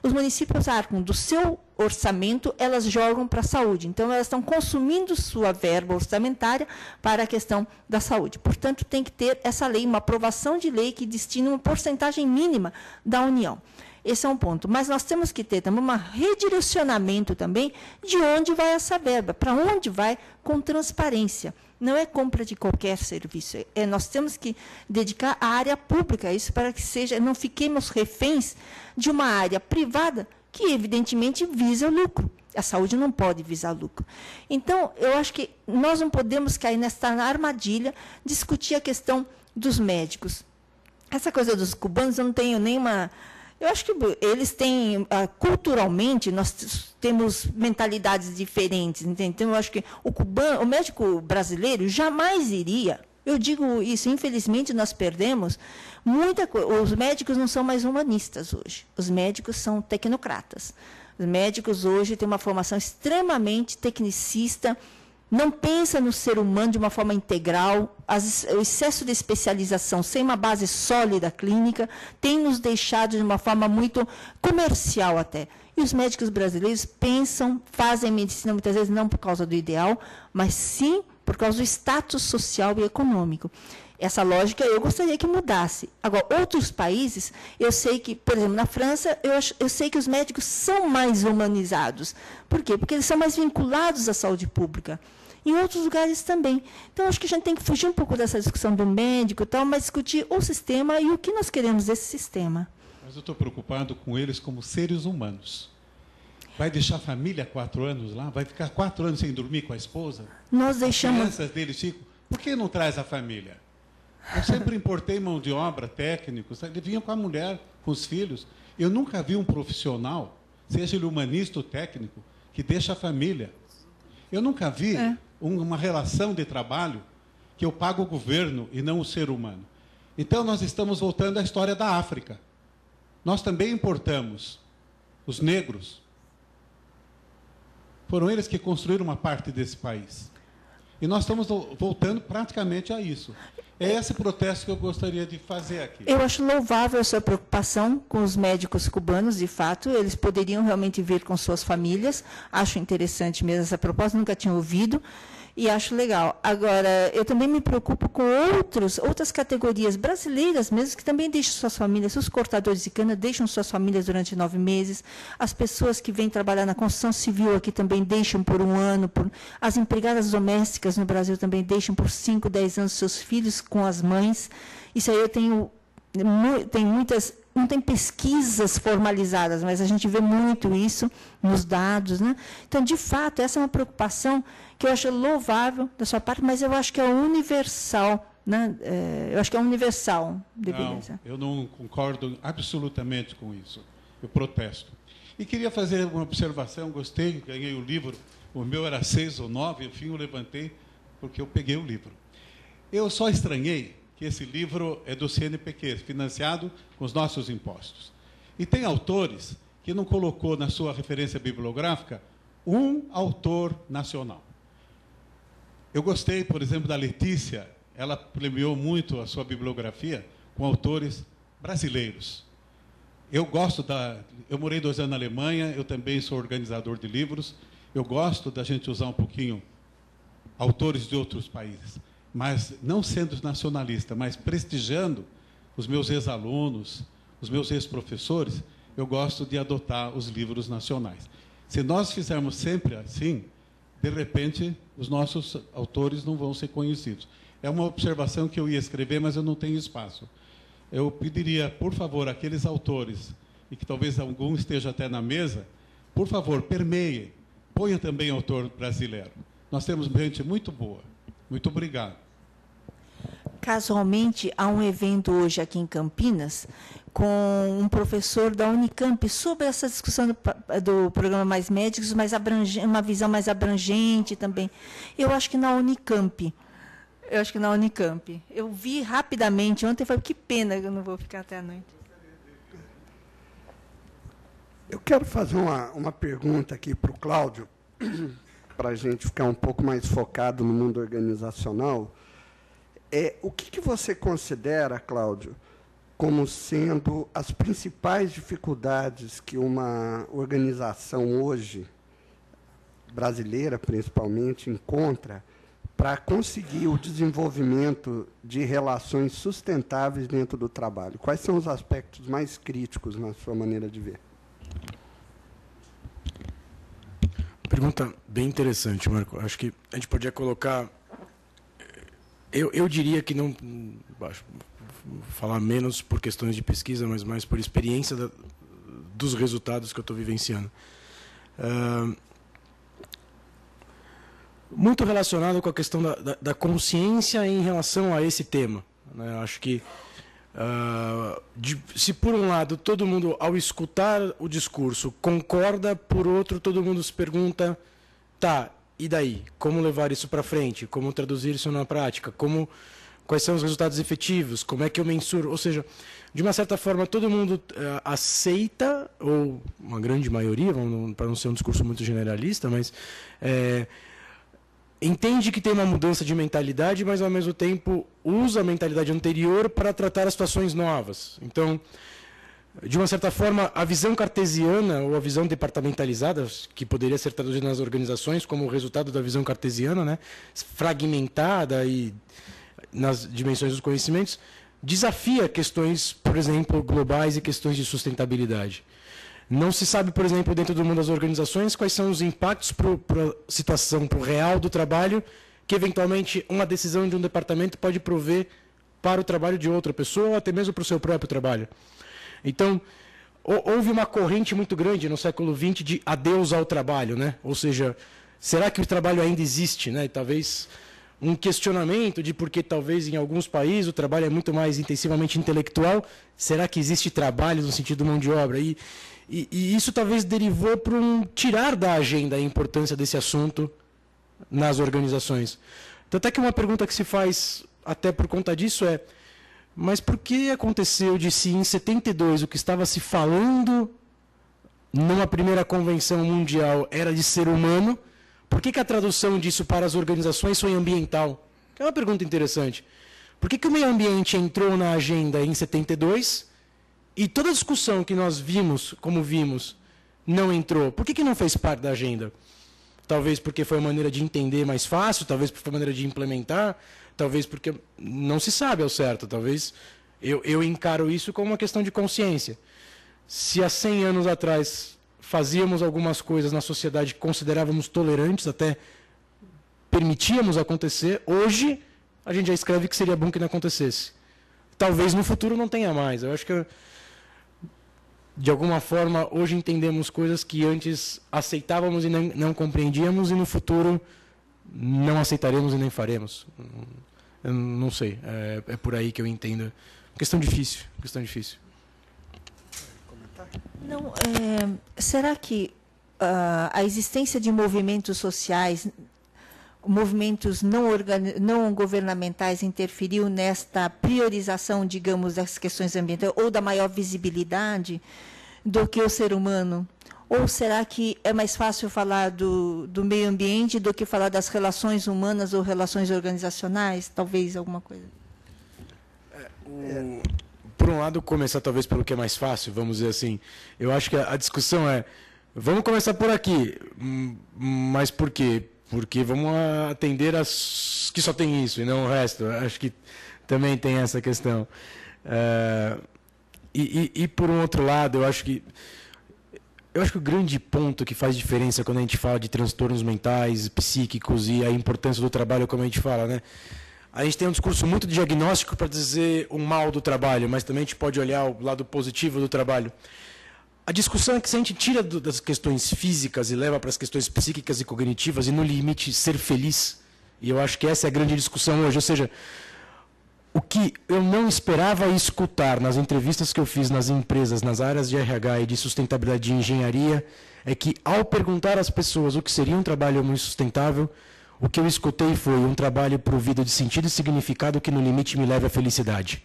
os municípios arcam do seu orçamento, elas jogam para a saúde. Então, elas estão consumindo sua verba orçamentária para a questão da saúde. Portanto, tem que ter essa lei, uma aprovação de lei que destine uma porcentagem mínima da União. Esse é um ponto. Mas nós temos que ter também um redirecionamento também de onde vai essa verba, para onde vai, com transparência. Não é compra de qualquer serviço. Nós temos que dedicar à área pública a isso, para que não fiquemos reféns de uma área privada que, evidentemente, visa o lucro. A saúde não pode visar lucro. Então, eu acho que nós não podemos cair nesta armadilha, discutir a questão dos médicos. Essa coisa dos cubanos, eu não tenho nenhuma... Eu acho que eles têm, culturalmente, nós temos mentalidades diferentes. Entende? Então, eu acho que o médico brasileiro jamais iria... Eu digo isso, infelizmente, nós perdemos muita coisa. Os médicos não são mais humanistas hoje. Os médicos são tecnocratas. Os médicos hoje têm uma formação extremamente tecnicista, não pensa no ser humano de uma forma integral. O excesso de especialização sem uma base sólida clínica tem nos deixado de uma forma muito comercial até. E os médicos brasileiros pensam, fazem medicina muitas vezes não por causa do ideal, mas sim por causa do status social e econômico. Essa lógica eu gostaria que mudasse. Agora, outros países, eu sei que, por exemplo, na França, eu sei que os médicos são mais humanizados. Por quê? Porque eles são mais vinculados à saúde pública. Em outros lugares também. Então, acho que a gente tem que fugir um pouco dessa discussão do médico e tal, mas discutir o sistema e o que nós queremos desse sistema. Mas eu estou preocupado com eles como seres humanos. Vai deixar a família 4 anos lá? Vai ficar 4 anos sem dormir com a esposa? Nós deixamos... As crianças deles ficam... Por que não traz a família? Eu sempre importei mão de obra, técnicos, eles vinham com a mulher, com os filhos. Eu nunca vi um profissional, seja ele humanista ou técnico, que deixa a família. Eu nunca vi uma relação de trabalho que eu pago o governo e não o ser humano. Então, nós estamos voltando à história da África. Nós também importamos os negros. Foram eles que construíram uma parte desse país. E nós estamos voltando praticamente a isso. É esse protesto que eu gostaria de fazer aqui. Eu acho louvável a sua preocupação com os médicos cubanos, de fato. Eles poderiam realmente vir com suas famílias. Acho interessante mesmo essa proposta, nunca tinha ouvido. E acho legal. Agora, eu também me preocupo com outras categorias brasileiras mesmo, que também deixam suas famílias. Os cortadores de cana deixam suas famílias durante 9 meses. As pessoas que vêm trabalhar na construção civil aqui também deixam por 1 ano. As empregadas domésticas no Brasil também deixam por 5, 10 anos seus filhos com as mães. Isso aí eu tenho muitas... Não tem pesquisas formalizadas, mas a gente vê muito isso nos dados, né? Então, de fato, essa é uma preocupação que eu acho louvável da sua parte, mas eu acho que é universal, né? Eu acho que é universal. Não, eu não concordo absolutamente com isso. Eu protesto. E queria fazer uma observação, gostei, ganhei o livro, o meu era 6 ou 9, enfim, eu levantei porque eu peguei o livro. Eu só estranhei que esse livro é do CNPq, financiado com os nossos impostos. E tem autores que não colocou na sua referência bibliográfica um autor nacional. Eu gostei, por exemplo, da Letícia, ela premiou muito a sua bibliografia com autores brasileiros. Eu morei 2 anos na Alemanha, eu também sou organizador de livros, eu gosto da gente usar um pouquinho autores de outros países, mas não sendo nacionalista, mas prestigiando os meus ex-alunos, os meus ex-professores, eu gosto de adotar os livros nacionais. Se nós fizermos sempre assim, de repente, os nossos autores não vão ser conhecidos. É uma observação que eu ia escrever, mas eu não tenho espaço. Eu pediria, por favor, aqueles autores, e que talvez algum esteja até na mesa, por favor, permeiem, ponha também autor brasileiro. Nós temos gente muito boa. Muito obrigado. Casualmente, há um evento hoje aqui em Campinas com um professor da Unicamp sobre essa discussão do programa Mais Médicos, uma visão mais abrangente também. Eu acho que na Unicamp. Eu vi rapidamente ontem, falei, que pena que eu não vou ficar até a noite. Eu quero fazer uma pergunta aqui para o Cláudio, para a gente ficar um pouco mais focado no mundo organizacional. O que você considera, Cláudio, como sendo as principais dificuldades que uma organização hoje, brasileira principalmente, encontra para conseguir o desenvolvimento de relações sustentáveis dentro do trabalho? Quais são os aspectos mais críticos na sua maneira de ver? Pergunta bem interessante, Marco. Acho que a gente podia colocar... Eu diria que não... Vou falar menos por questões de pesquisa, mas mais por experiência dos resultados que eu estou vivenciando. Muito relacionado com a questão da consciência em relação a esse tema, né? Acho que, se por um lado todo mundo, ao escutar o discurso, concorda, por outro todo mundo se pergunta, tá, e daí? Como levar isso para frente? Como traduzir isso na prática? Quais são os resultados efetivos? Como é que eu mensuro? Ou seja, de uma certa forma, todo mundo aceita, ou uma grande maioria, para não ser um discurso muito generalista, mas... entende que tem uma mudança de mentalidade, mas, ao mesmo tempo, usa a mentalidade anterior para tratar as situações novas. Então, de uma certa forma, a visão cartesiana, ou a visão departamentalizada, que poderia ser traduzida nas organizações como resultado da visão cartesiana, né, fragmentada e nas dimensões dos conhecimentos, desafia questões, por exemplo, globais e questões de sustentabilidade. Não se sabe, por exemplo, dentro do mundo das organizações, quais são os impactos para a situação, para o real do trabalho, que eventualmente uma decisão de um departamento pode prover para o trabalho de outra pessoa, ou até mesmo para o seu próprio trabalho. Então, houve uma corrente muito grande no século XX de adeus ao trabalho, né? Ou seja, será que o trabalho ainda existe, né? E talvez um questionamento de por que talvez em alguns países o trabalho é muito mais intensivamente intelectual. Será que existe trabalho no sentido mão de obra? E isso talvez derivou para tirar da agenda a importância desse assunto nas organizações. Tanto é que uma pergunta que se faz até por conta disso é: mas por que aconteceu de se em 72 o que estava se falando numa primeira convenção mundial era de ser humano, por que a tradução disso para as organizações foi ambiental? É uma pergunta interessante. Por que o meio ambiente entrou na agenda em 72 e toda a discussão que nós vimos, como vimos, não entrou? Por que não fez parte da agenda? Talvez porque foi uma maneira de entender mais fácil, talvez porque foi uma maneira de implementar, talvez porque não se sabe ao certo. Talvez eu encaro isso como uma questão de consciência. Se há 100 anos atrás fazíamos algumas coisas na sociedade que considerávamos tolerantes, até permitíamos acontecer, hoje a gente já escreve que seria bom que não acontecesse. Talvez no futuro não tenha mais. Eu acho que, de alguma forma, hoje entendemos coisas que antes aceitávamos e não compreendíamos, e no futuro não aceitaremos e nem faremos. Eu não sei. É por aí que eu entendo. Questão difícil. Não, será que a existência de movimentos sociais, movimentos não governamentais, interferiu nesta priorização, digamos, das questões ambientais, ou da maior visibilidade do que o ser humano? Ou será que é mais fácil falar do meio ambiente do que falar das relações humanas ou relações organizacionais? Talvez alguma coisa. Por um lado, começar talvez pelo que é mais fácil, vamos dizer assim. Eu acho que a discussão é, vamos começar por aqui, mas por quê? Porque vamos atender as que só tem isso e não o resto. Acho que também tem essa questão. E por um outro lado, eu acho que o grande ponto que faz diferença quando a gente fala de transtornos mentais, psíquicos e a importância do trabalho, como a gente fala, né? A gente tem um discurso muito diagnóstico para dizer o mal do trabalho, mas também a gente pode olhar o lado positivo do trabalho. A discussão é que se a gente tira das questões físicas e leva para as questões psíquicas e cognitivas, e no limite ser feliz, e eu acho que essa é a grande discussão hoje, ou seja, o que eu não esperava escutar nas entrevistas que eu fiz nas empresas, nas áreas de RH e de sustentabilidade de engenharia, é que ao perguntar às pessoas o que seria um trabalho muito sustentável, o que eu escutei foi um trabalho provido de sentido e significado que no limite me leve à felicidade.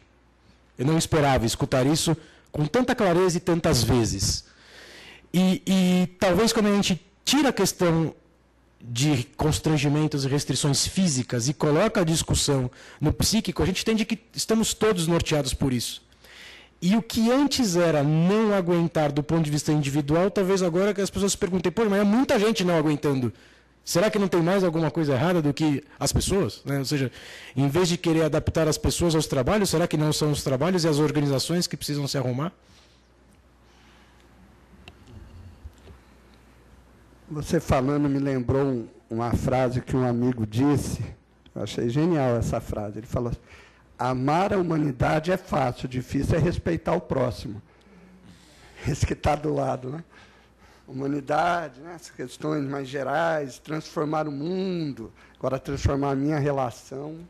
Eu não esperava escutar isso com tanta clareza e tantas vezes. E talvez quando a gente tira a questão de constrangimentos e restrições físicas e coloca a discussão no psíquico, a gente entende que estamos todos norteados por isso. E o que antes era não aguentar do ponto de vista individual, talvez agora que as pessoas se perguntem, pô, mas é muita gente não aguentando. Será que não tem mais alguma coisa errada do que as pessoas? Né? Ou seja, em vez de querer adaptar as pessoas aos trabalhos, será que não são os trabalhos e as organizações que precisam se arrumar? Você falando me lembrou uma frase que um amigo disse. Eu achei genial essa frase. Ele falou: amar a humanidade é fácil, difícil é respeitar o próximo. Esse que está do lado, né? Humanidade, né? Essas questões mais gerais, transformar o mundo, agora transformar a minha relação.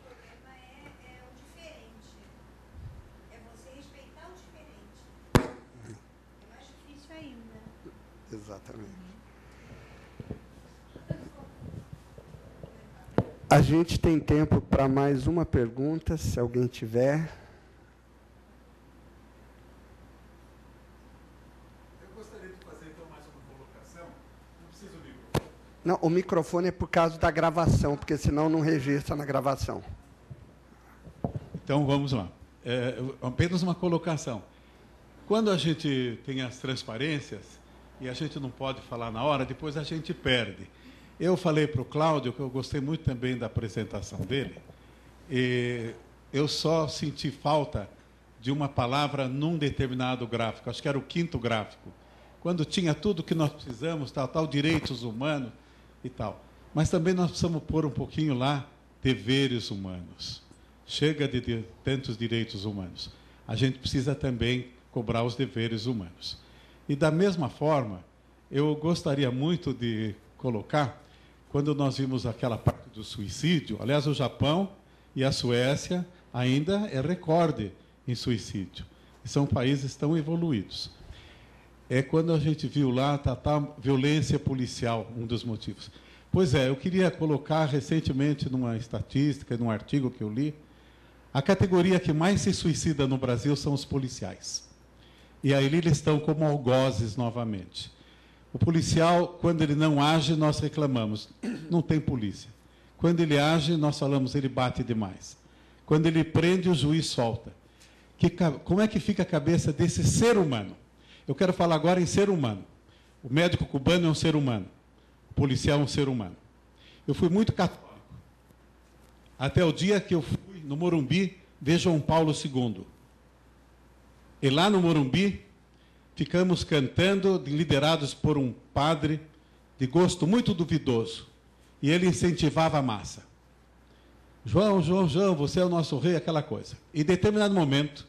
É o diferente. É você respeitar o diferente. É mais difícil ainda. Exatamente. A gente tem tempo para mais uma pergunta, se alguém tiver. Não, o microfone é por causa da gravação, porque senão não registra na gravação. Então, vamos lá. Apenas uma colocação. Quando a gente tem as transparências, e a gente não pode falar na hora, depois a gente perde. Eu falei para o Cláudio, que eu gostei muito também da apresentação dele, e eu só senti falta de uma palavra num determinado gráfico, acho que era o 5º gráfico, quando tinha tudo que nós precisamos, tal, direitos humanos, e tal. Mas também nós precisamos pôr um pouquinho lá deveres humanos. Chega de tantos direitos humanos. A gente precisa também cobrar os deveres humanos. E da mesma forma, eu gostaria muito de colocar, quando nós vimos aquela parte do suicídio, aliás, o Japão e a Suécia ainda é recorde em suicídio. E são países tão evoluídos. É quando a gente viu lá violência policial, um dos motivos. Pois é, eu queria colocar recentemente numa estatística, num artigo que eu li, a categoria que mais se suicida no Brasil são os policiais. E aí eles estão como algozes novamente. O policial, quando ele não age, nós reclamamos. Não tem polícia. Quando ele age, nós falamos, ele bate demais. Quando ele prende, o juiz solta. Como é que fica a cabeça desse ser humano? Eu quero falar agora em ser humano. O médico cubano é um ser humano. O policial é um ser humano. Eu fui muito católico. Até o dia que eu fui no Morumbi ver João Paulo II. E lá no Morumbi, ficamos cantando, liderados por um padre de gosto muito duvidoso. E ele incentivava a massa. João, você é o nosso rei, aquela coisa. Em determinado momento,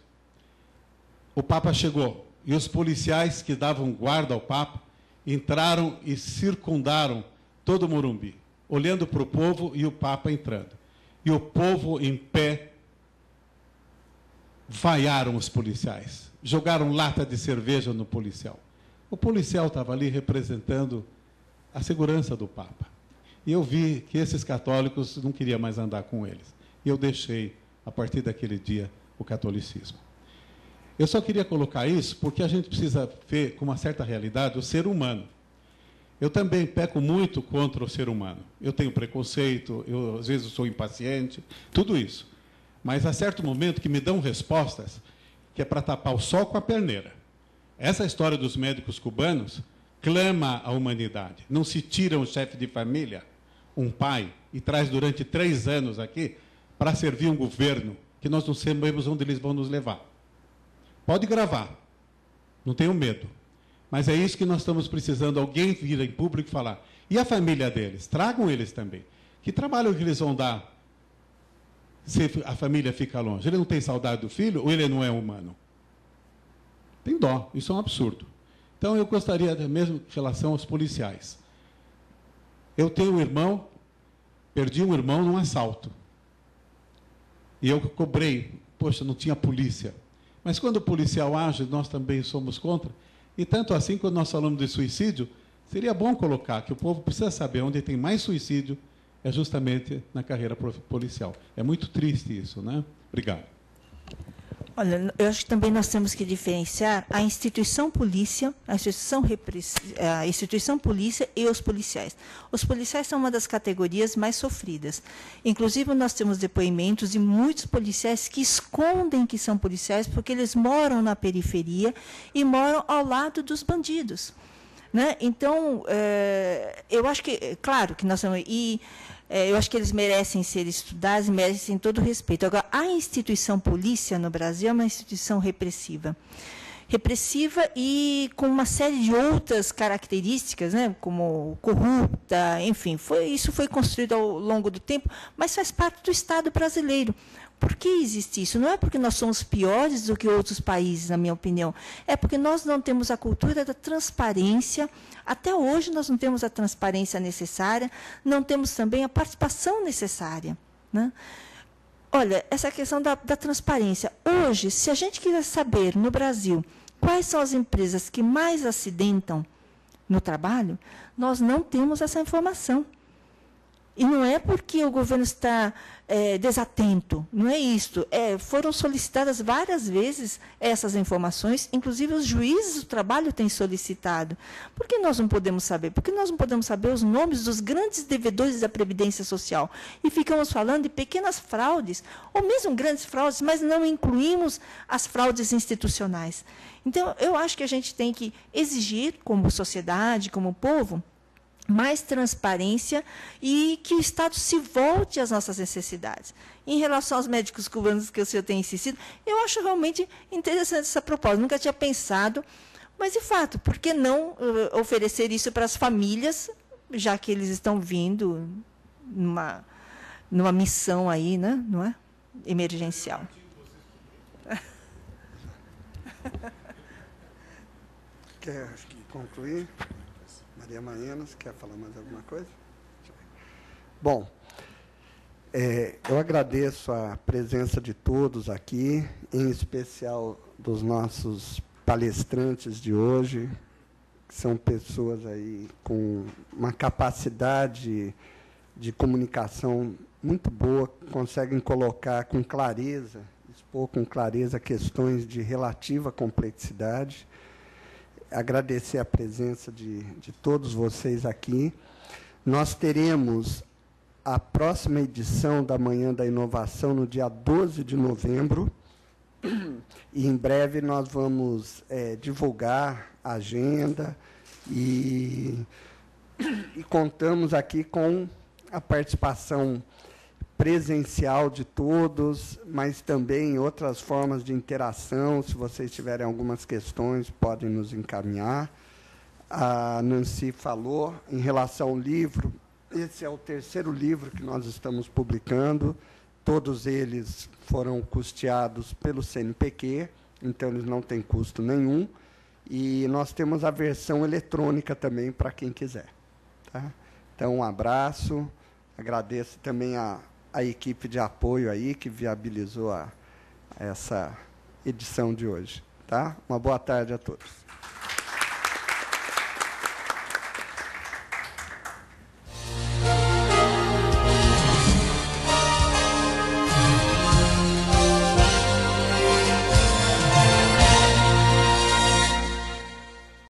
o Papa chegou. E os policiais que davam guarda ao Papa entraram e circundaram todo o Morumbi, olhando para o povo e o Papa entrando. E o povo, em pé, vaiaram os policiais, jogaram lata de cerveja no policial. O policial estava ali representando a segurança do Papa. E eu vi que esses católicos não queriam mais andar com eles. E eu deixei, a partir daquele dia, o catolicismo. Eu só queria colocar isso porque a gente precisa ver com uma certa realidade o ser humano. Eu também peco muito contra o ser humano. Eu tenho preconceito, às vezes sou impaciente, tudo isso. Mas há certo momento que me dão respostas que é para tapar o sol com a perneira. Essa história dos médicos cubanos clama à humanidade. Não se tira um chefe de família, um pai, e traz durante 3 anos aqui para servir um governo que nós não sabemos onde eles vão nos levar. Pode gravar, não tenho medo. Mas é isso que nós estamos precisando, alguém vir em público e falar. E a família deles? Tragam eles também. Que trabalho que eles vão dar se a família fica longe? Ele não tem saudade do filho ou ele não é humano? Tem dó, isso é um absurdo. Então eu gostaria, mesmo em relação aos policiais. Eu tenho um irmão, perdi um irmão num assalto. E eu cobrei, poxa, não tinha polícia. Mas quando o policial age, nós também somos contra. E tanto assim, quando nós falamos de suicídio, seria bom colocar que o povo precisa saber onde tem mais suicídio é justamente na carreira policial. É muito triste isso, né? Obrigado. Olha, eu acho que também nós temos que diferenciar a instituição polícia, a instituição polícia e os policiais. Os policiais são uma das categorias mais sofridas. Inclusive, nós temos depoimentos de muitos policiais que escondem que são policiais porque eles moram na periferia e moram ao lado dos bandidos. Né? Então, eu acho que, claro, que nós estamos... eu acho que eles merecem ser estudados e merecem todo o respeito. Agora, a instituição polícia no Brasil é uma instituição repressiva. Repressiva e com uma série de outras características, né, como corrupta, enfim, isso foi construído ao longo do tempo, mas faz parte do Estado brasileiro. Por que existe isso? Não é porque nós somos piores do que outros países, na minha opinião. É porque nós não temos a cultura da transparência. Até hoje nós não temos a transparência necessária, não temos também a participação necessária. Né? Olha, essa questão da transparência. Hoje, se a gente quiser saber, no Brasil, quais são as empresas que mais acidentam no trabalho, nós não temos essa informação. E não é porque o governo está desatento, não é isso. Foram solicitadas várias vezes essas informações, inclusive os juízes do trabalho têm solicitado. Por que nós não podemos saber? Porque nós não podemos saber os nomes dos grandes devedores da Previdência Social. E ficamos falando de pequenas fraudes, ou mesmo grandes fraudes, mas não incluímos as fraudes institucionais. Então, eu acho que a gente tem que exigir, como sociedade, como povo, mais transparência e que o Estado se volte às nossas necessidades. Em relação aos médicos cubanos que o senhor tem insistido, eu acho realmente interessante essa proposta. Nunca tinha pensado, mas, de fato, por que não oferecer isso para as famílias, já que eles estão vindo numa missão aí, né, não é? Emergencial. Quer concluir? Maria Maenas, quer falar mais alguma coisa? Bom, eu agradeço a presença de todos aqui, em especial dos nossos palestrantes de hoje, que são pessoas aí com uma capacidade de comunicação muito boa, conseguem colocar com clareza, expor com clareza questões de relativa complexidade. Agradecer a presença de todos vocês aqui. Nós teremos a próxima edição da Manhã da Inovação no dia 12 de novembro. E, em breve, nós vamos divulgar a agenda e contamos aqui com a participação presencial de todos, mas também outras formas de interação. Se vocês tiverem algumas questões, podem nos encaminhar. A Nancy falou em relação ao livro. Esse é o terceiro livro que nós estamos publicando. Todos eles foram custeados pelo CNPq, então eles não têm custo nenhum. E nós temos a versão eletrônica também para quem quiser. Tá? Então, um abraço. Agradeço também a equipe de apoio aí que viabilizou essa edição de hoje. Tá? Uma boa tarde a todos.